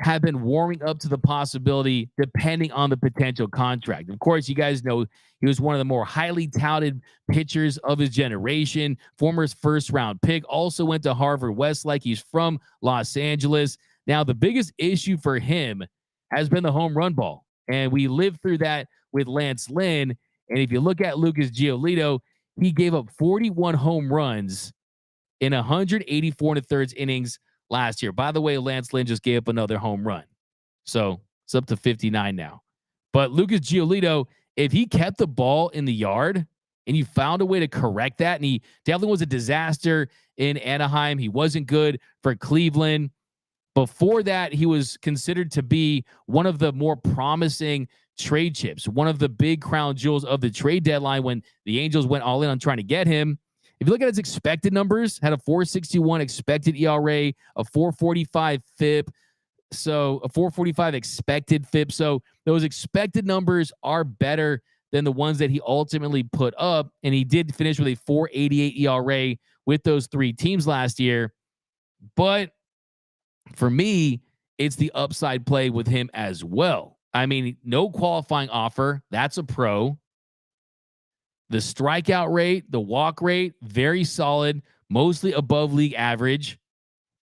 have been warming up to the possibility depending on the potential contract. Of course, you guys know he was one of the more highly touted pitchers of his generation, former first-round pick, also went to Harvard Westlake. He's from Los Angeles. Now, the biggest issue for him has been the home run ball, and we lived through that with Lance Lynn. And if you look at Lucas Giolito, he gave up 41 home runs in 184 1/3 innings last year. By the way, Lance Lynn just gave up another home run. So it's up to 59 now. But Lucas Giolito, if he kept the ball in the yard and you found a way to correct that, and he definitely was a disaster in Anaheim. He wasn't good for Cleveland. Before that, he was considered to be one of the more promising trade chips, one of the big crown jewels of the trade deadline when the Angels went all in on trying to get him. If you look at his expected numbers, had a 4.61 expected ERA, a 4.45 FIP, so a 4.45 expected FIP. So those expected numbers are better than the ones that he ultimately put up, and he did finish with a 4.88 ERA with those 3 teams last year. But for me, it's the upside play with him as well. I mean, no qualifying offer. That's a pro. The strikeout rate, the walk rate, very solid, mostly above league average,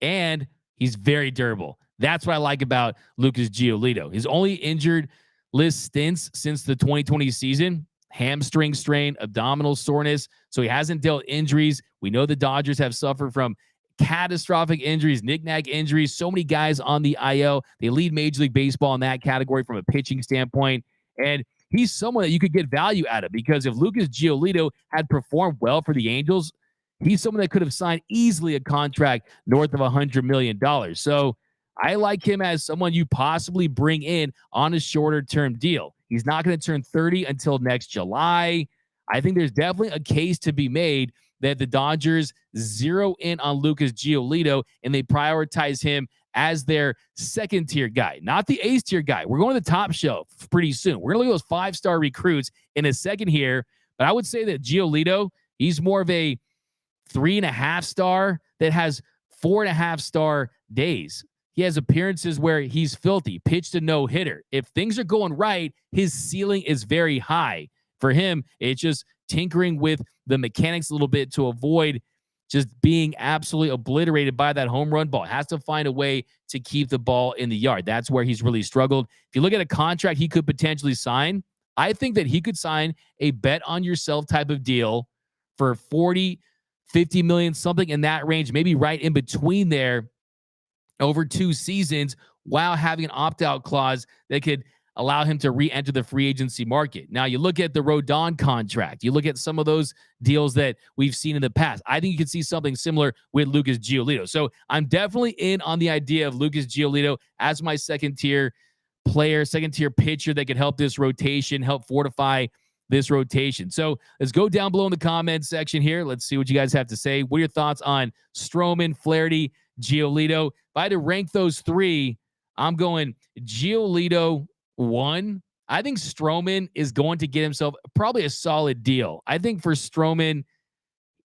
and he's very durable. That's what I like about Lucas Giolito. His only injured list stints since the 2020 season, hamstring strain, abdominal soreness, so he hasn't dealt injuries. We know the Dodgers have suffered from catastrophic injuries, knick-knack injuries, so many guys on the IL. They lead Major League Baseball in that category from a pitching standpoint, and he's someone that you could get value out of, because if Lucas Giolito had performed well for the Angels, he's someone that could have signed easily a contract north of $100 million. So I like him as someone you possibly bring in on a shorter-term deal. He's not going to turn 30 until next July. I think there's definitely a case to be made that the Dodgers zero in on Lucas Giolito and they prioritize him as their second-tier guy, not the ace-tier guy. We're going to the top shelf pretty soon. We're going to look at those 5-star recruits in a second here, but I would say that Giolito, he's more of a 3.5-star that has 4.5-star days. He has appearances where he's filthy, pitched a no-hitter. If things are going right, his ceiling is very high. For him, it's just tinkering with the mechanics a little bit to avoid just being absolutely obliterated by that home run ball. Has to find a way to keep the ball in the yard. That's where he's really struggled. If you look at a contract he could potentially sign, I think that he could sign a bet on yourself type of deal for 40, 50 million, something in that range, maybe right in between there over 2 seasons, while having an opt-out clause that could allow him to re-enter the free agency market. Now, you look at the Rodon contract. You look at some of those deals that we've seen in the past. I think you could see something similar with Lucas Giolito. So I'm definitely in on the idea of Lucas Giolito as my second-tier player, second-tier pitcher that could help this rotation, help fortify this rotation. So let's go down below in the comments section here. Let's see what you guys have to say. What are your thoughts on Stroman, Flaherty, Giolito? If I had to rank those 3, I'm going Giolito 1. I think Stroman is going to get himself probably a solid deal. I think for Stroman,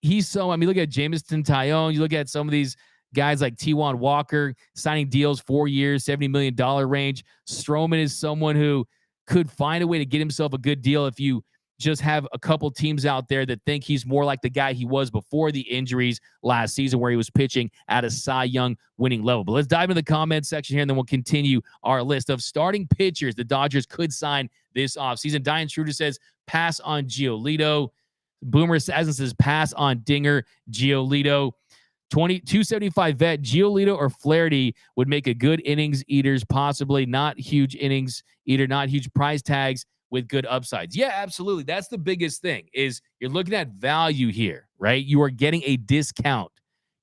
look at Jameson Taillon. You look at some of these guys like T1 Walker signing deals 4 years, $70 million range. Stroman is someone who could find a way to get himself a good deal if you just have a couple teams out there that think he's more like the guy he was before the injuries last season, where he was pitching at a Cy Young winning level. But let's dive into the comment section here, and then we'll continue our list of starting pitchers the Dodgers could sign this offseason. Diane Schroeder says, pass on Giolito. Boomer Assassin says, pass on Dinger. Giolito. 275 vet, Giolito or Flaherty would make a good innings eaters, possibly not huge innings eater, not huge price tags with good upsides. Yeah, absolutely. That's the biggest thing, is you're looking at value here, right? You are getting a discount.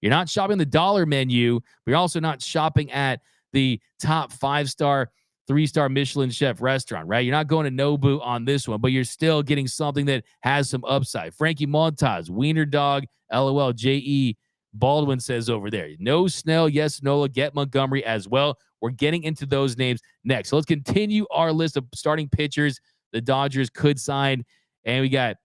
You're not shopping the dollar menu, but you're also not shopping at the top 5-star, 3-star Michelin chef restaurant, right? You're not going to Nobu on this one, but you're still getting something that has some upside. Frankie Montas, Wiener Dog, LOL, J.E. Baldwin says over there. No Snell, yes Nola, get Montgomery as well. We're getting into those names next. So let's continue our list of starting pitchers the Dodgers could sign. And we got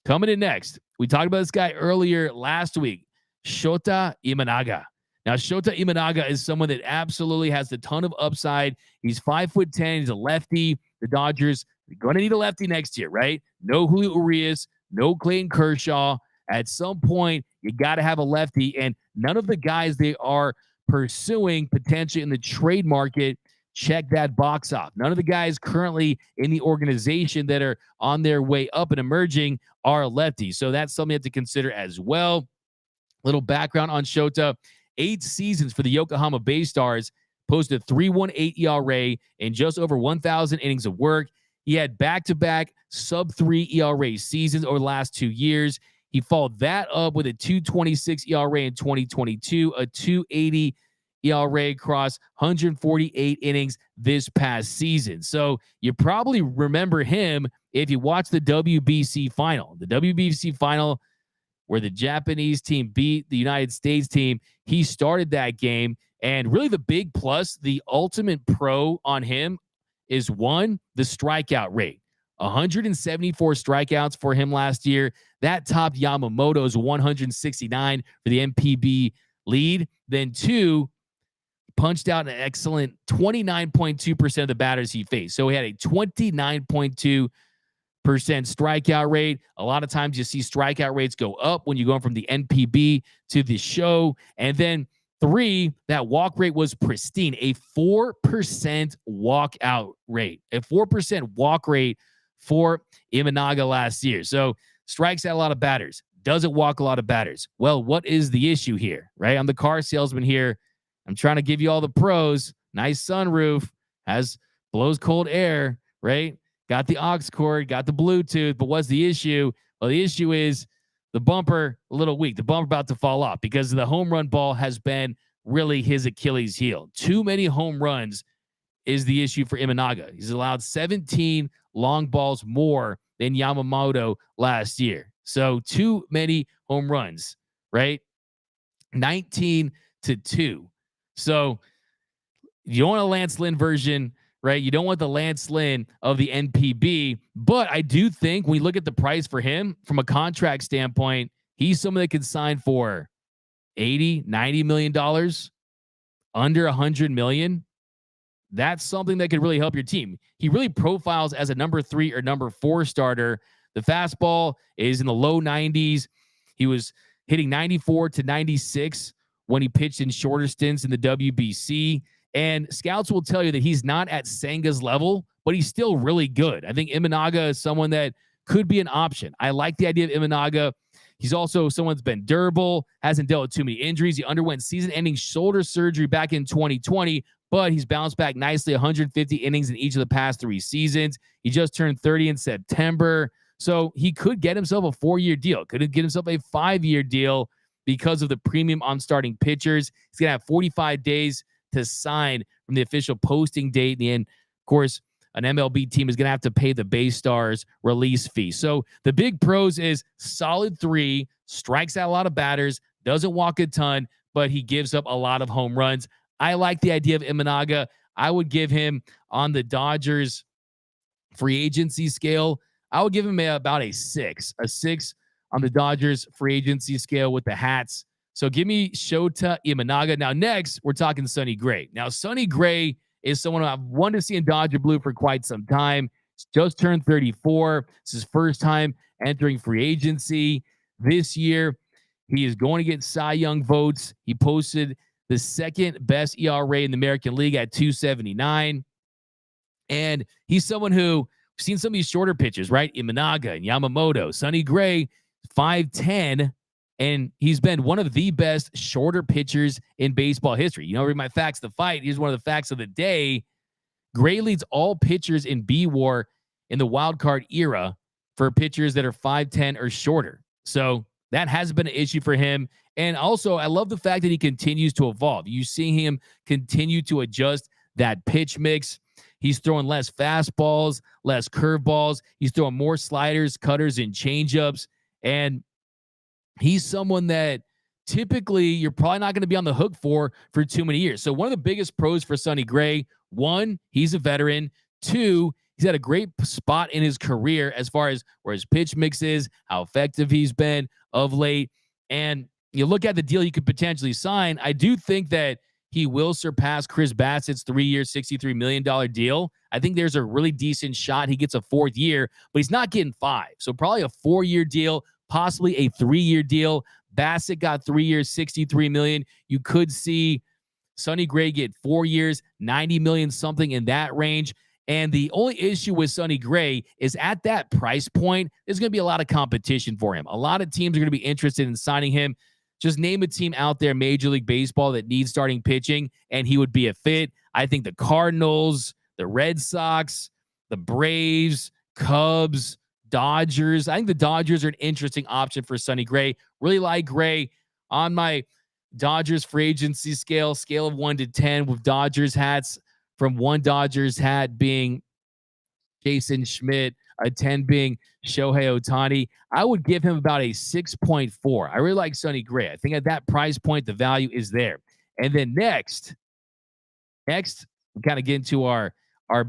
coming in next. We talked about this guy earlier last week, Shota Imanaga. Now, Shota Imanaga is someone that absolutely has a ton of upside. He's 5'10". He's a lefty. The Dodgers are going to need a lefty next year, right? No Julio Urias, no Clayton Kershaw. At some point, you got to have a lefty, and none of the guys they are pursuing potentially in the trade market check that box off. None of the guys currently in the organization that are on their way up and emerging are lefties. So that's something you have to consider as well. Little background on Shota. 8 seasons for the Yokohama Bay Stars, posted 3.18 ERA in just over 1,000 innings of work. He had back-to-back sub-3 ERA seasons over the last 2 years. He followed that up with a 2.26 ERA in 2022, a 2.80 ERA across 148 innings this past season. So you probably remember him if you watch the WBC final. The WBC final where the Japanese team beat the United States team. He started that game, and really the big plus, the ultimate pro on him is, one, the strikeout rate. 174 strikeouts for him last year. That topped Yamamoto's 169 for the MPB lead. Then 2, punched out an excellent 29.2% of the batters he faced. So he had a 29.2% strikeout rate. A lot of times you see strikeout rates go up when you go from the NPB to the show. And then 3, that walk rate was pristine, a 4% walkout rate, a 4% walk rate for Imanaga last year. So strikes out a lot of batters, doesn't walk a lot of batters. Well, what is the issue here, right? I'm the car salesman here. I'm trying to give you all the pros. Nice sunroof, blows cold air, right? Got the aux cord, got the Bluetooth, but what's the issue? Well, the issue is the bumper a little weak. The bumper about to fall off because the home run ball has been really his Achilles heel. Too many home runs is the issue for Imanaga. He's allowed 17 long balls more than Yamamoto last year. So too many home runs, right? 19-2. So you don't want a Lance Lynn version, right? You don't want the Lance Lynn of the NPB. But I do think when we look at the price for him from a contract standpoint, he's someone that can sign for $80-90 million, under $100 million. That's something that could really help your team. He really profiles as a number 3 or number 4 starter. The fastball is in the low 90s. He was hitting 94 to 96 when he pitched in shorter stints in the WBC. And scouts will tell you that he's not at Senga's level, but he's still really good. I think Imanaga is someone that could be an option. I like the idea of Imanaga. He's also someone that's been durable, hasn't dealt with too many injuries. He underwent season-ending shoulder surgery back in 2020, but he's bounced back nicely, 150 innings in each of the past 3 seasons. He just turned 30 in September. So he could get himself a 4-year deal, could get himself a 5-year deal because of the premium on starting pitchers. He's going to have 45 days to sign from the official posting date. In the end, of course, an MLB team is going to have to pay the Bay Stars release fee. So the big pros is solid 3, strikes out a lot of batters, doesn't walk a ton, but he gives up a lot of home runs. I like the idea of Imanaga. I would give him on the Dodgers free agency scale. I would give him about a 6 on the Dodgers free agency scale with the hats. So give me Shota Imanaga. Now, next, we're talking Sonny Gray. Now, Sonny Gray is someone I've wanted to see in Dodger blue for quite some time. just turned 34. It's his first time entering free agency this year. He is going to get Cy Young votes. He posted the second best ERA in the American League at 2.79. And he's someone who we've seen some of these shorter pitches, right? Imanaga and Yamamoto, Sonny Gray, 5'10", and he's been one of the best shorter pitchers in baseball history. You know, read my facts of the fight. Here's one of the facts of the day. Gray leads all pitchers in B-WAR in the wild card era for pitchers that are 5'10" or shorter. So that has been an issue for him. And also, I love the fact that he continues to evolve. You see him continue to adjust that pitch mix. He's throwing less fastballs, less curveballs. He's throwing more sliders, cutters, and changeups. And he's someone that typically you're probably not going to be on the hook for too many years. So one of the biggest pros for Sonny Gray, one, he's a veteran. Two, he's had a great spot in his career as far as where his pitch mix is, how effective he's been of late. And you look at the deal he could potentially sign, I do think that he will surpass Chris Bassett's 3-year, $63 million deal. I think there's a really decent shot he gets a 4th year, but he's not getting 5. So probably a 4-year deal, possibly a 3-year deal. Bassett got 3 years, $63 million. You could see Sonny Gray get 4 years, $90 million, something in that range. And the only issue with Sonny Gray is at that price point, there's going to be a lot of competition for him. A lot of teams are going to be interested in signing him. Just name a team out there, Major League Baseball, that needs starting pitching, and he would be a fit. I think the Cardinals, the Red Sox, the Braves, Cubs, Dodgers. I think the Dodgers are an interesting option for Sonny Gray. Really like Gray on my Dodgers free agency scale of 1 to 10 with Dodgers hats, from 1 Dodgers hat being Jason Schmidt, a 10 being Shohei Ohtani. I would give him about a 6.4. I really like Sonny Gray. I think at that price point, the value is there. And then next, we kind of get into our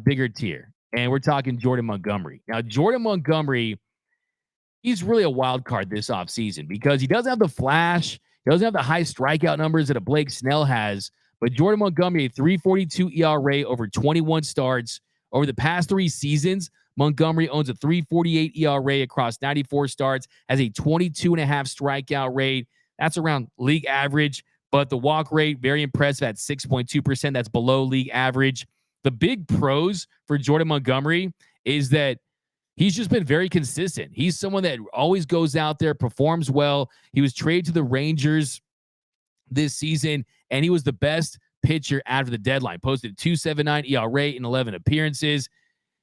bigger tier, and we're talking Jordan Montgomery. Now, Jordan Montgomery, he's really a wild card this offseason because he doesn't have the flash. He doesn't have the high strikeout numbers that a Blake Snell has. But Jordan Montgomery, a 3.42 ERA over 21 starts. Over the past 3 seasons, Montgomery owns a 3.48 ERA across 94 starts, has a 22.5 strikeout rate. That's around league average, but the walk rate, very impressive at 6.2%. That's below league average. The big pros for Jordan Montgomery is that he's just been very consistent. He's someone that always goes out there, performs well. He was traded to the Rangers this season, and he was the best pitcher after the deadline. Posted a 2.79 ERA in 11 appearances.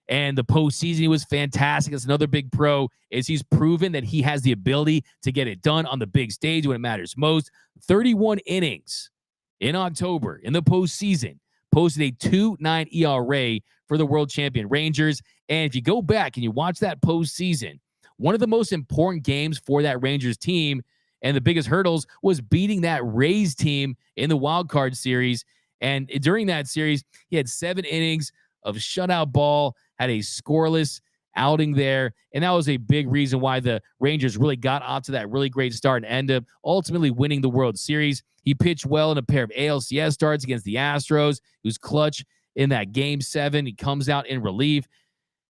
And the postseason, he was fantastic. That's another big pro, is he's proven that he has the ability to get it done on the big stage when it matters most. 31 innings in October in the postseason. Posted a 2.9 ERA for the world champion Rangers. And if you go back and you watch that postseason, one of the most important games for that Rangers team and the biggest hurdles was beating that Rays team in the wild card series. And during that series, he had 7 innings of shutout ball, had a scoreless outing there. And that was a big reason why the Rangers really got off to that really great start and ended up ultimately winning the World Series. He pitched well in a pair of ALCS starts against the Astros. He was clutch in that Game 7. He comes out in relief.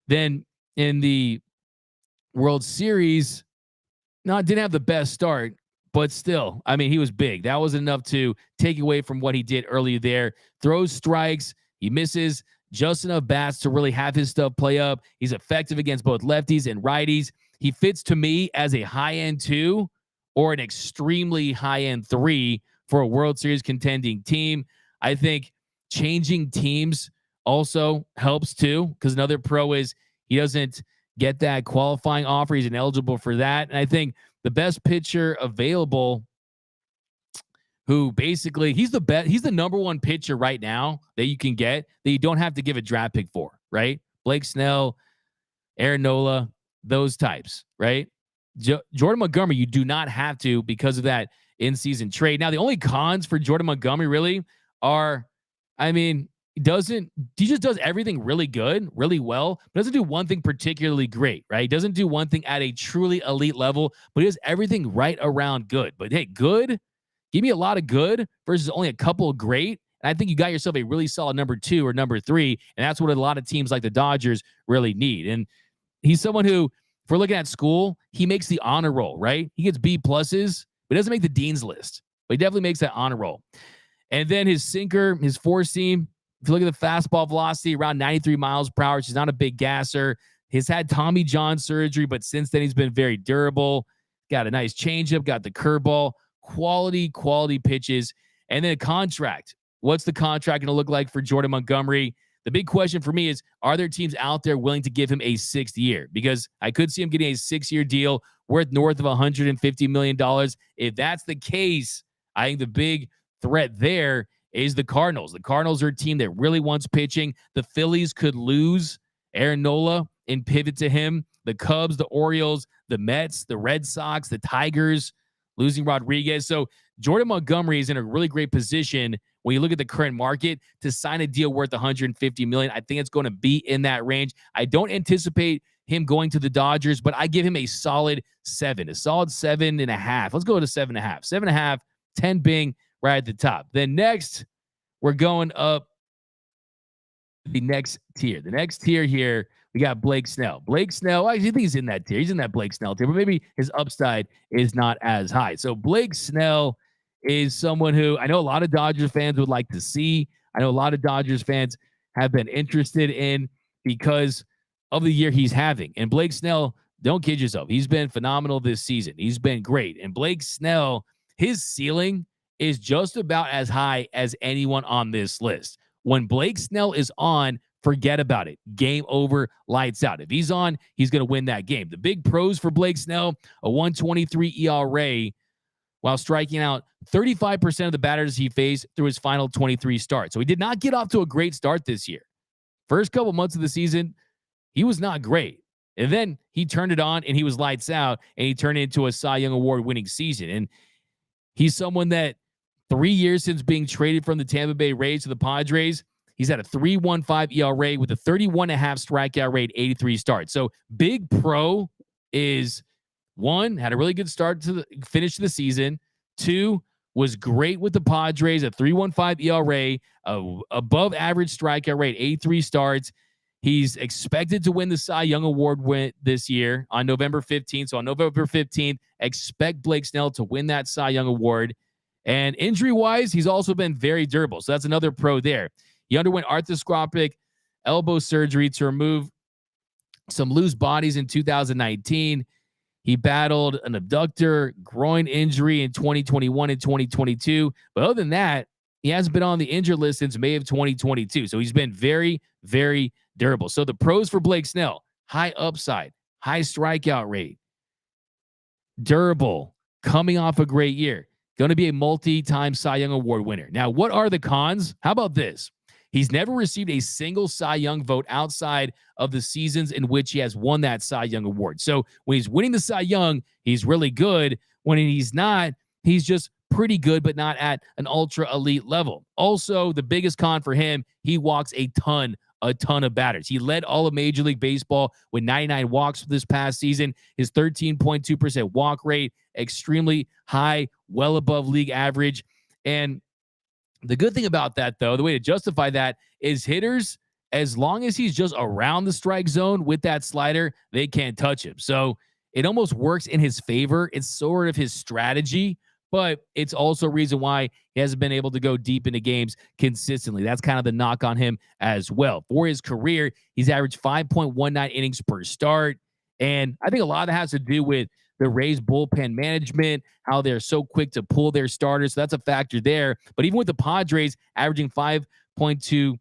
Then in the World Series, didn't have the best start, but still, I mean, he was big. That was enough to take away from what he did earlier there. Throws strikes. He misses just enough bats to really have his stuff play up. He's effective against both lefties and righties. He fits to me as a high-end 2 or an extremely high-end 3 for a World Series contending team. I think changing teams also helps too, because another pro is he doesn't get that qualifying offer. He's ineligible for that. And I think the best pitcher available, who basically he's the number 1 pitcher right now that you can get that you don't have to give a draft pick for, right? Blake Snell, Aaron Nola, those types, right? Jordan Montgomery, you do not have to because of that in-season trade. Now, the only cons for Jordan Montgomery really are, he just does everything really good, really well, but doesn't do one thing particularly great, right? He doesn't do one thing at a truly elite level, but he does everything right around good. But hey, good, give me a lot of good versus only a couple of great. And I think you got yourself a really solid number 2 or number 3. And that's what a lot of teams like the Dodgers really need. And he's someone who, if we're looking at school, he makes the honor roll, right? He gets B pluses, but doesn't make the dean's list. But he definitely makes that honor roll. And then his sinker, his four seam, if you look at the fastball velocity, around 93 miles per hour, he's not a big gasser. He's had Tommy John surgery, but since then he's been very durable. Got a nice changeup, got the curveball, quality pitches, and then a contract. What's the contract going to look like for Jordan Montgomery? The big question for me is, are there teams out there willing to give him a 6th year? Because I could see him getting a 6-year deal worth north of $150 million. If that's the case, I think the big threat there is the Cardinals. The Cardinals are a team that really wants pitching. The Phillies could lose Aaron Nola and pivot to him. The Cubs, the Orioles, the Mets, the Red Sox, the Tigers, losing Rodriguez. So Jordan Montgomery is in a really great position when you look at the current market to sign a deal worth $150 million. I think it's going to be in that range. I don't anticipate him going to the Dodgers, but I give him a solid 7, a solid 7.5. Let's go to 7.5. 7.5, 10 bing right at the top. Then next, we're going up the next tier. The next tier here, we got Blake Snell. Blake Snell, I think he's in that tier. He's in that Blake Snell tier, but maybe his upside is not as high. So Blake Snell is someone who I know a lot of Dodgers fans would like to see. I know a lot of Dodgers fans have been interested in because of the year he's having. And Blake Snell, don't kid yourself, he's been phenomenal this season. He's been great. And Blake Snell, his ceiling is just about as high as anyone on this list. When Blake Snell is on, forget about it. Game over, lights out. If he's on, he's going to win that game. The big pros for Blake Snell, a 1.23 ERA while striking out 35% of the batters he faced through his final 23 starts. So he did not get off to a great start this year. First couple months of the season, he was not great. And then he turned it on and he was lights out and he turned it into a Cy Young Award winning season. And he's someone that 3 years since being traded from the Tampa Bay Rays to the Padres, he's had a 3.15 ERA with a 31.5 strikeout rate, 83 starts. So big pro is 1, had a really good start to the finish of the season. 2, was great with the Padres, a 3.15 ERA, above average strikeout rate, 83 starts. He's expected to win the Cy Young Award this year on November 15th. So on November 15th, expect Blake Snell to win that Cy Young Award. And injury-wise, he's also been very durable. So that's another pro there. He underwent arthroscopic elbow surgery to remove some loose bodies in 2019. He battled an abductor groin injury in 2021 and 2022. But other than that, he hasn't been on the injured list since May of 2022. So he's been very, very durable. So the pros for Blake Snell, high upside, high strikeout rate, durable, coming off a great year, going to be a multi-time Cy Young Award winner. Now, what are the cons? How about this? He's never received a single Cy Young vote outside of the seasons in which he has won that Cy Young Award. So when he's winning the Cy Young, he's really good. When he's not, he's just pretty good, but not at an ultra elite level. Also, the biggest con for him, he walks a ton of batters. He led all of Major League Baseball with 99 walks this past season. His 13.2% walk rate, extremely high, well above league average. And the good thing about that, though, the way to justify that is hitters, as long as he's just around the strike zone with that slider, they can't touch him. So it almost works in his favor. It's sort of his strategy, but it's also a reason why he hasn't been able to go deep into games consistently. That's kind of the knock on him as well. For his career, he's averaged 5.19 innings per start. And I think a lot of that has to do with the Rays bullpen management, how they're so quick to pull their starters. So that's a factor there. But even with the Padres averaging 5.2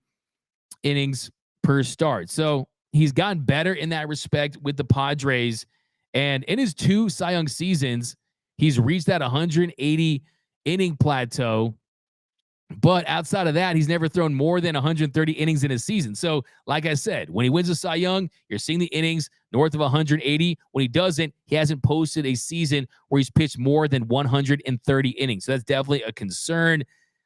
innings per start. So he's gotten better in that respect with the Padres. And in his 2 Cy Young seasons, he's reached that 180 inning plateau. But outside of that, he's never thrown more than 130 innings in a season. So, like I said, when he wins a Cy Young, you're seeing the innings north of 180. When he doesn't, he hasn't posted a season where he's pitched more than 130 innings. So that's definitely a concern.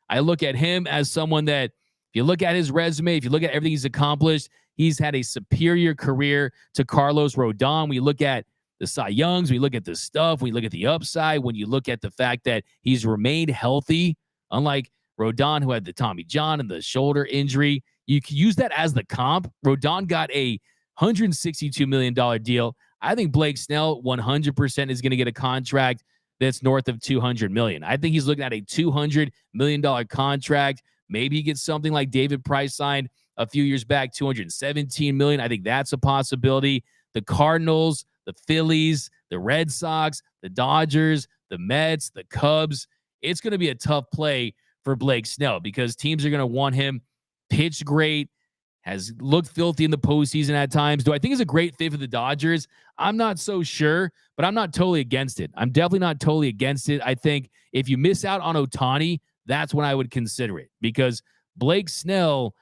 I look at him as someone that, if you look at his resume, if you look at everything he's accomplished, he's had a superior career to Carlos Rodon. We look at the Cy Youngs, we look at the stuff, we look at the upside, when you look at the fact that he's remained healthy, unlike Rodon, who had the Tommy John and the shoulder injury. You can use that as the comp. Rodon got a $162 million deal. I think Blake Snell 100% is going to get a contract that's north of $200 million. I think he's looking at a $200 million contract. Maybe he gets something like David Price signed a few years back, $217 million. I think that's a possibility. The Cardinals, the Phillies, the Red Sox, the Dodgers, the Mets, the Cubs. It's going to be a tough play for Blake Snell because teams are going to want him. Pitch great, has looked filthy in the postseason at times. Do I think he's a great fit for the Dodgers? I'm not so sure, but I'm not totally against it. I'm definitely not totally against it. I think if you miss out on Ohtani, that's when I would consider it because Blake Snell,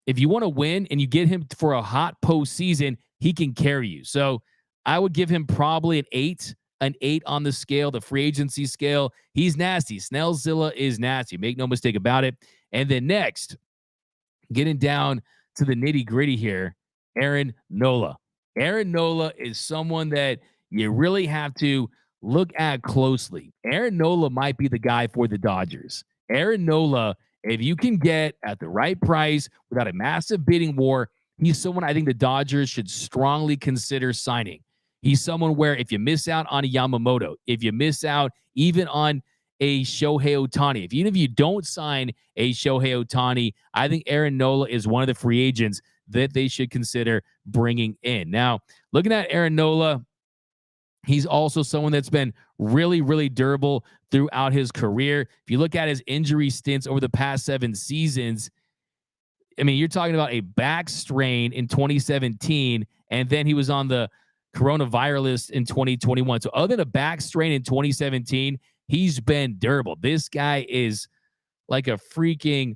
if you want to win and you get him for a hot postseason, he can carry you. So I would give him probably an 8 on the scale, the free agency scale. He's nasty. Snellzilla is nasty. Make no mistake about it. And then next, getting down to the nitty gritty here, Aaron Nola. Aaron Nola is someone that you really have to look at closely. Aaron Nola might be the guy for the Dodgers. Aaron Nola, if you can get at the right price without a massive bidding war, he's someone I think the Dodgers should strongly consider signing. He's someone where if you miss out on a Yamamoto, if you miss out even on a Shohei Ohtani, even if you don't sign a Shohei Ohtani, I think Aaron Nola is one of the free agents that they should consider bringing in. Now, looking at Aaron Nola, he's also someone that's been really, really durable throughout his career. If you look at his injury stints over the past 7 seasons, I mean, you're talking about a back strain in 2017, and then he was on the coronavirus list in 2021. So other than a back strain in 2017, he's been durable. This guy is like a freaking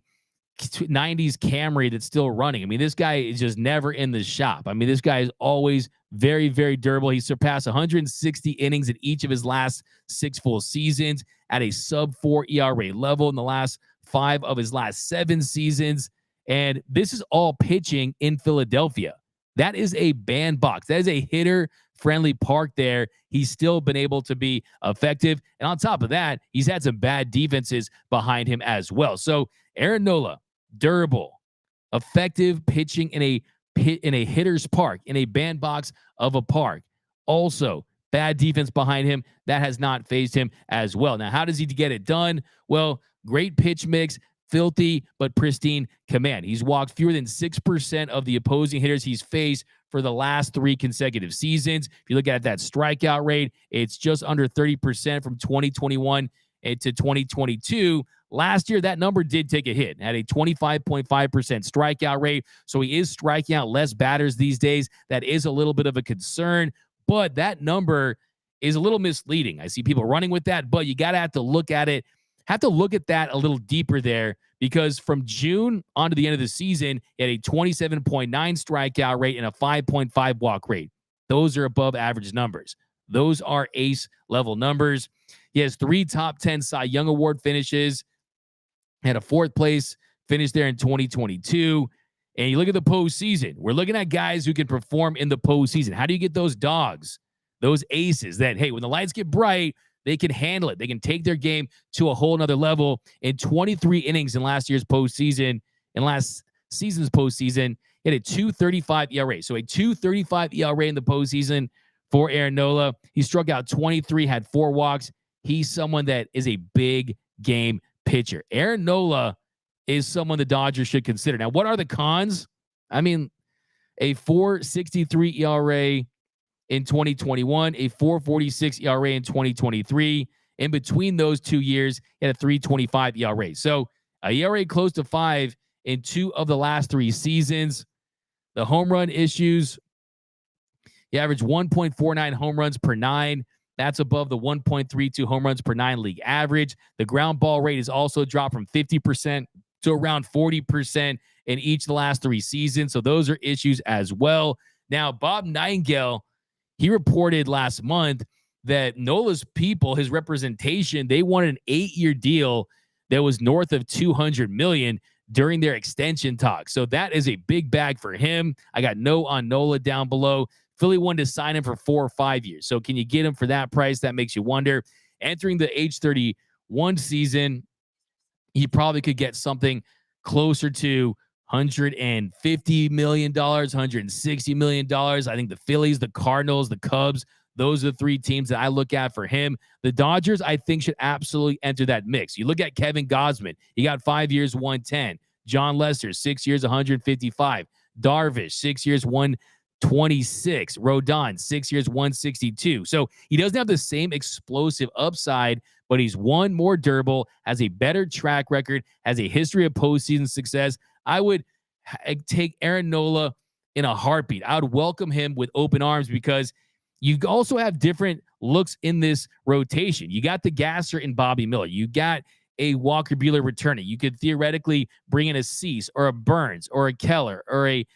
90s Camry that's still running. I mean, this guy is just never in the shop. I mean, this guy is always very, very durable. He surpassed 160 innings in each of his last 6 full seasons at a sub-4 ERA level in the last 5 of his last 7 seasons. And this is all pitching in Philadelphia. That is a bandbox. That is a hitter-friendly park there. He's still been able to be effective. And on top of that, he's had some bad defenses behind him as well. So Aaron Nola, durable, effective pitching in a hitter's park, in a bandbox of a park. Also, bad defense behind him. That has not fazed him as well. Now, how does he get it done? Well, great pitch mix, filthy but pristine command. He's walked fewer than 6% of the opposing hitters he's faced for the last 3 consecutive seasons. If you look at that strikeout rate, it's just under 30% from 2021 to 2022. Last year, that number did take a hit, had a 25.5% strikeout rate. So he is striking out less batters these days. That is a little bit of a concern, but that number is a little misleading. I see people running with that, but you got to have to look at it. Have to look at that a little deeper there because from June on to the end of the season, he had a 27.9 strikeout rate and a 5.5 walk rate. Those are above average numbers. Those are ace level numbers. He has 3 top 10 Cy Young Award finishes, had a 4th place finish there in 2022. And you look at the postseason. We're looking at guys who can perform in the postseason. How do you get those dogs, those aces that, hey, when the lights get bright, they can handle it. They can take their game to a whole nother level. In 23 innings in last season's postseason, he had a 2.35 ERA. So a 2.35 ERA in the postseason for Aaron Nola. He struck out 23, had 4 walks. He's someone that is a big game pitcher. Aaron Nola is someone the Dodgers should consider. Now, what are the cons? I mean, a 4.63 ERA in 2021, a 4.46 ERA in 2023. In between those 2 years, he had a 3.25 ERA. So a ERA close to 5 in 2 of the last 3 seasons. The home run issues, he averaged 1.49 home runs per 9. That's above the 1.32 home runs per 9 league average. The ground ball rate has also dropped from 50% to around 40% in each of the last 3 seasons. So those are issues as well. Now, Bob Nightingale, he reported last month that Nola's people, his representation, they wanted an 8-year deal that was north of $200 million during their extension talks. So that is a big bag for him. I got no on Nola down below. Philly wanted to sign him for 4 or 5 years. So can you get him for that price? That makes you wonder. Entering the age 31 season, he probably could get something closer to $150 million, $160 million. I think the Phillies, the Cardinals, the Cubs, those are the three teams that I look at for him. The Dodgers, I think, should absolutely enter that mix. You look at Kevin Gausman, he got 5 years, 110. John Lester, 6 years, 155. Darvish, 6 years, 126. Rodon, 6 years, 162. So he doesn't have the same explosive upside, but he's one more durable, has a better track record, has a history of postseason success. I would take Aaron Nola in a heartbeat. I would welcome him with open arms because you also have different looks in this rotation. You got the Gasser and Bobby Miller. You got a Walker Buehler returning. You could theoretically bring in a Cease or a Burns or a Keller or a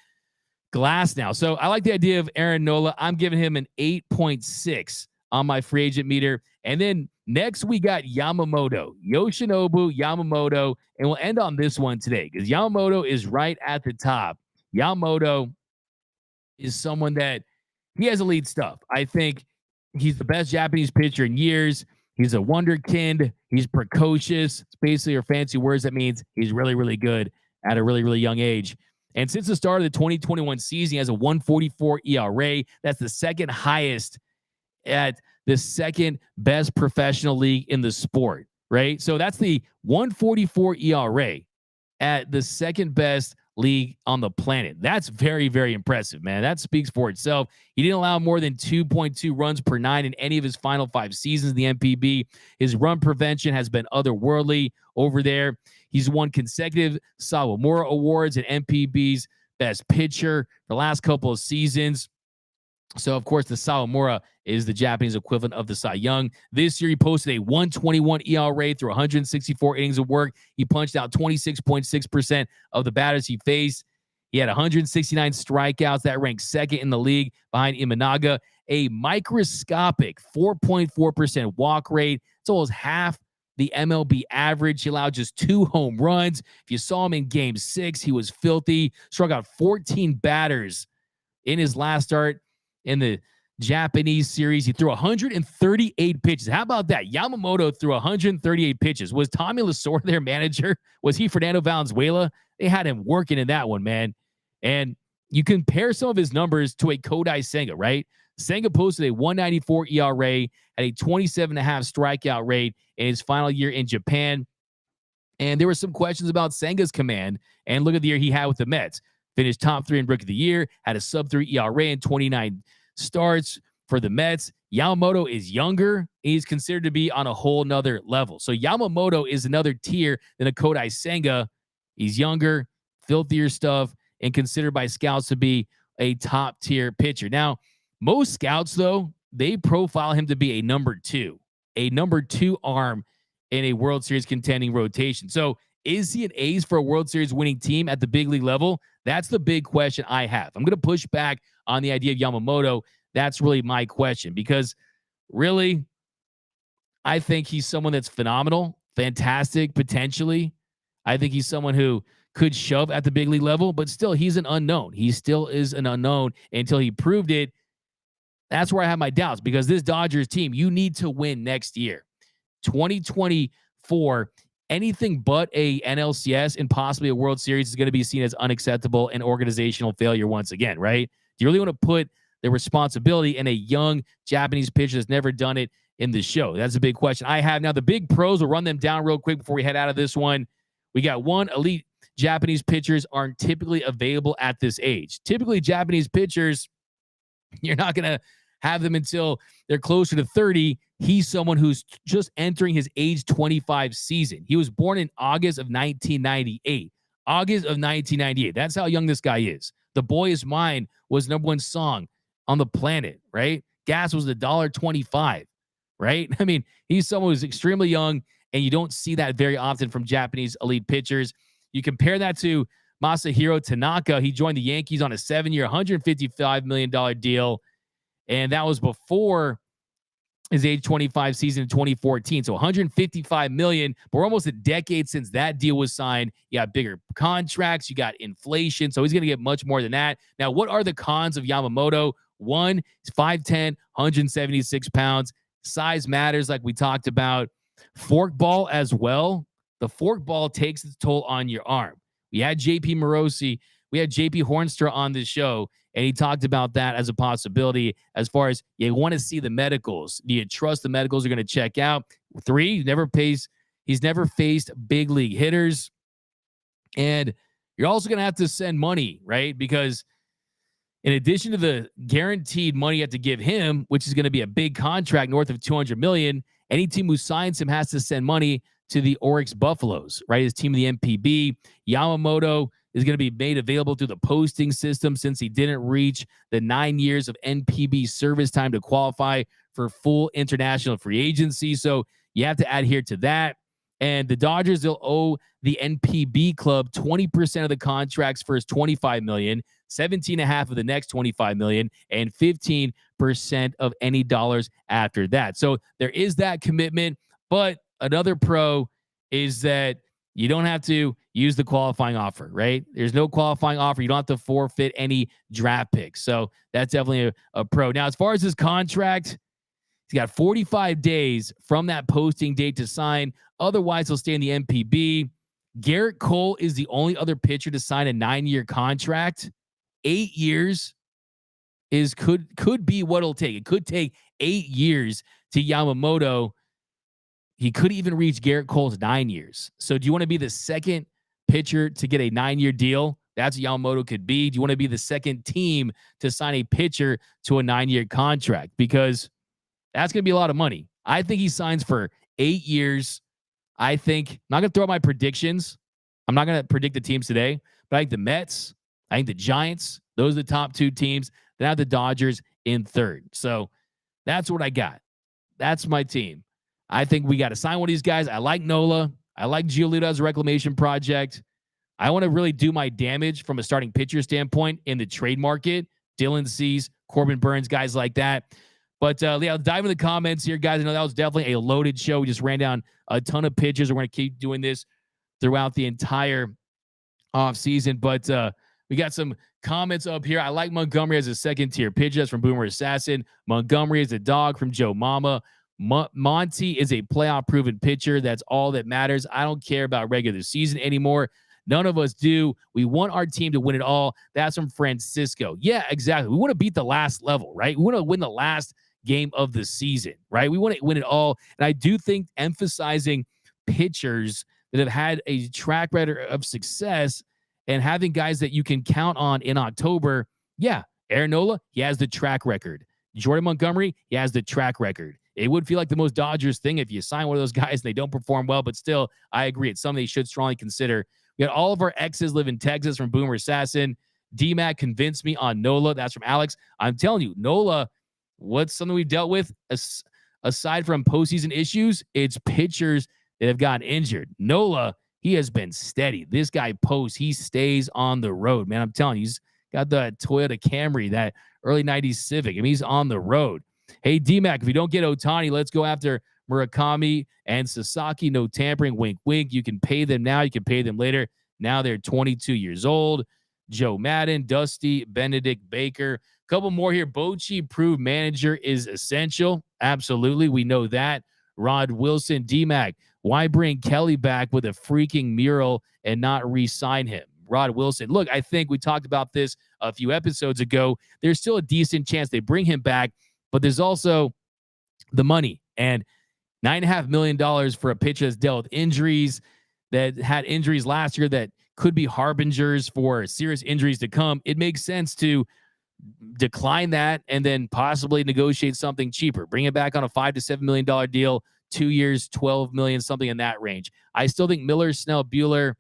Glass now. So I like the idea of Aaron Nola. I'm giving him an 8.6 on my free agent meter. And then next we got Yoshinobu Yamamoto. And we'll end on this one today because Yamamoto is right at the top. Yamamoto is someone that he has elite stuff. I think he's the best Japanese pitcher in years. He's a wonderkind. He's precocious. It's basically, or fancy words, that means he's really, really good at a really, really young age. And since the start of the 2021 season, he has a 1.44 ERA. That's the second highest at the second best professional league in the sport, right? So that's the 1.44 ERA at the second best league on the planet. That's very, very impressive, man. That speaks for itself. He didn't allow more than 2.2 runs per nine in any of his final 5 seasons in the NPB. His run prevention has been otherworldly over there. He's won consecutive Sawamura Awards and NPB's best pitcher the last couple of seasons. So, of course, the Sawamura is the Japanese equivalent of the Cy Young. This year, he posted a 1.21 ERA through 164 innings of work. He punched out 26.6% of the batters he faced. He had 169 strikeouts. That ranked second in the league behind Imanaga. A microscopic 4.4% walk rate. It's almost half the MLB average. He allowed just 2 home runs. If you saw him in Game 6, he was filthy. Struck out 14 batters in his last start in the Japanese series. He threw 138 pitches. How about that? Yamamoto threw 138 pitches. Was Tommy Lasorda their manager? Was he Fernando Valenzuela? They had him working in that one, man. And you compare some of his numbers to a Kodai Senga, right? Senga posted a 1.94 ERA at a 27.5 strikeout rate in his final year in Japan. And there were some questions about Senga's command. And look at the year he had with the Mets. Finished top 3 in Rookie of the Year, had a sub-3 ERA in 29 starts for the Mets. Yamamoto is younger. He's considered to be on a whole nother level. So Yamamoto is another tier than a Kodai Senga. He's younger, filthier stuff, and considered by scouts to be a top-tier pitcher. Now, most scouts, though, they profile him to be a number 2 arm in a World Series contending rotation. So is he an ace for a World Series winning team at the big league level? That's the big question I have. I'm going to push back on the idea of Yamamoto. That's really my question because really, I think he's someone that's phenomenal, fantastic, potentially. I think he's someone who could shove at the big league level, but still he's an unknown. He still is an unknown until he proved it. That's where I have my doubts because this Dodgers team, you need to win next year. 2024, anything but a NLCS and possibly a World Series is going to be seen as unacceptable and organizational failure once again, right? Do you really want to put the responsibility in a young Japanese pitcher that's never done it in the show? That's a big question I have. Now, the big pros, we'll run them down real quick before we head out of this one. We got one, elite Japanese pitchers aren't typically available at this age. Typically, Japanese pitchers, you're not going to have them until they're closer to 30. He's someone who's just entering his age 25 season. He was born in August of 1998. August of 1998. That's how young this guy is. The Boy Is Mine was number 1 song on the planet, right? Gas was $1.25, right? I mean, he's someone who's extremely young, and you don't see that very often from Japanese elite pitchers. You compare that to Masahiro Tanaka. He joined the Yankees on a 7-year, $155 million deal, and that was before his age 25 season in 2014. So $155 million, but we're almost a decade since that deal was signed. You got bigger contracts, you got inflation, so he's going to get much more than that. Now, what are the cons of Yamamoto? One, he's 5'10", 176 pounds. Size matters, like we talked about. Forkball as well. the forkball takes its toll on your arm. We had JP Morosi, we had JP Hornstra on this show, and he talked about that as a possibility as far as you want to see the medicals. Do you trust the medicals are going to check out? 3, he's never faced big league hitters. And you're also going to have to send money, right? Because in addition to the guaranteed money you have to give him, which is going to be a big contract north of $200 million, any team who signs him has to send money to the Oryx Buffaloes, right? His team in the NPB. Yamamoto is going to be made available through the posting system since he didn't reach the 9 years of NPB service time to qualify for full international free agency. So you have to adhere to that. And the Dodgers, they'll owe the NPB club 20% of the contract's first $25 million, 17.5 of the next $25 million, and 15% of any dollars after that. So there is that commitment. But another pro is that you don't have to use the qualifying offer, right? There's no qualifying offer. You don't have to forfeit any draft picks. So that's definitely a pro. Now, as far as his contract, he's got 45 days from that posting date to sign. Otherwise, he'll stay in the NPB. Garrett Cole is the only other pitcher to sign a 9-year contract. 8 years could be what it'll take. It could take 8 years to Yamamoto. He could even reach Garrett Cole's 9 years. So do you want to be the second pitcher to get a 9-year deal? That's what Yamamoto could be. Do you want to be the second team to sign a pitcher to a 9-year contract? Because that's going to be a lot of money. I think he signs for 8 years. I'm not going to throw out my predictions. I'm not going to predict the teams today, but I think the Mets, I think the Giants, those are the top 2 teams. Then I have the Dodgers in 3rd. So that's what I got. That's my team. I think we got to sign one of these guys. I like Nola. I like Julio as a reclamation project. I want to really do my damage from a starting pitcher standpoint in the trade market. Dylan Cease, Corbin Burns, guys like that. But yeah, I'll dive in the comments here, guys. I know that was definitely a loaded show. We just ran down a ton of pitches. We're going to keep doing this throughout the entire offseason. But we got some comments up here. I like Montgomery as a second-tier pitcher. That's from Boomer Assassin. Montgomery is a dog from Joe Mama. Monty is a playoff-proven pitcher. That's all that matters. I don't care about regular season anymore. None of us do. We want our team to win it all. That's from Francisco. Yeah, exactly. We want to beat the last level, right? We want to win the last game of the season, right? We want to win it all. And I do think emphasizing pitchers that have had a track record of success and having guys that you can count on in October. Yeah, Aaron Nola, he has the track record. Jordan Montgomery, he has the track record. It would feel like the most Dodgers thing if you sign one of those guys and they don't perform well, but still, I agree. It's something they should strongly consider. We got all of our exes live in Texas from Boomer Assassin. D-Mac convinced me on Nola. That's from Alex. I'm telling you, Nola, what's something we've dealt with aside from postseason issues? It's pitchers that have gotten injured. Nola, he has been steady. This guy posts. He stays on the road, man. I'm telling you, he's got the Toyota Camry, that early 90s Civic. I mean, he's on the road. Hey, D-Mac, if you don't get Ohtani, let's go after Murakami and Sasaki. No tampering, wink, wink. You can pay them now. You can pay them later. Now they're 22 years old. Joe Madden, Dusty, Benedict Baker. Couple more here. Bochy proved manager is essential. Absolutely. We know that. Rod Wilson, D-Mac. Why bring Kelly back with a freaking mural and not re-sign him? Rod Wilson. Look, I think we talked about this a few episodes ago. There's still a decent chance they bring him back, but there's also the money. And $9.5 million for a pitcher that's dealt with injuries, that had injuries last year that could be harbingers for serious injuries to come. It makes sense to decline that and then possibly negotiate something cheaper. Bring it back on a $5 to $7 million deal, 2 years, $12 million, something in that range. I still think Miller, Snell, Bueller.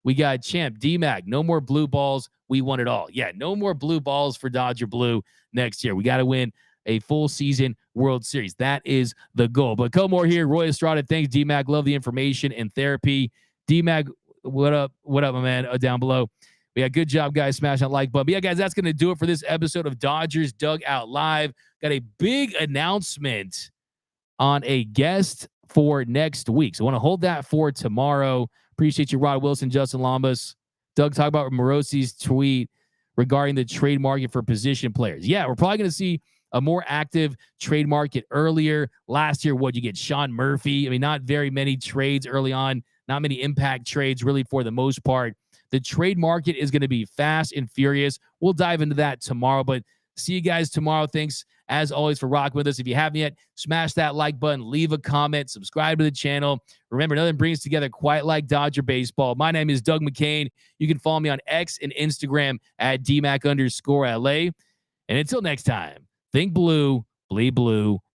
We got Champ, D-Mac. No more blue balls. We won it all. Yeah, no more blue balls for Dodger Blue next year. We got to win a full season World Series. That is the goal. But come more here. Roy Estrada, thanks, D-Mac. Love the information and therapy. D-Mac, what up? What up, my man? Down below. Yeah, good job, guys. Smash that like button. But yeah, guys, that's going to do it for this episode of Dodgers Dugout Live. Got a big announcement on a guest for next week. So I want to hold that for tomorrow. Appreciate you, Rod Wilson, Justin Lambus. Doug, talk about Morosi's tweet regarding the trade market for position players. Yeah, we're probably going to see a more active trade market earlier. Last year, you get Sean Murphy. I mean, not very many trades early on. not many impact trades really for the most part. The trade market is going to be fast and furious. We'll dive into that tomorrow, but see you guys tomorrow. Thanks, as always, for rocking with us. If you haven't yet, smash that like button, leave a comment, subscribe to the channel. Remember, nothing brings together quite like Dodger baseball. My name is Doug McCain. You can follow me on X and Instagram at DMAC_LA. And until next time, think blue, bleed blue,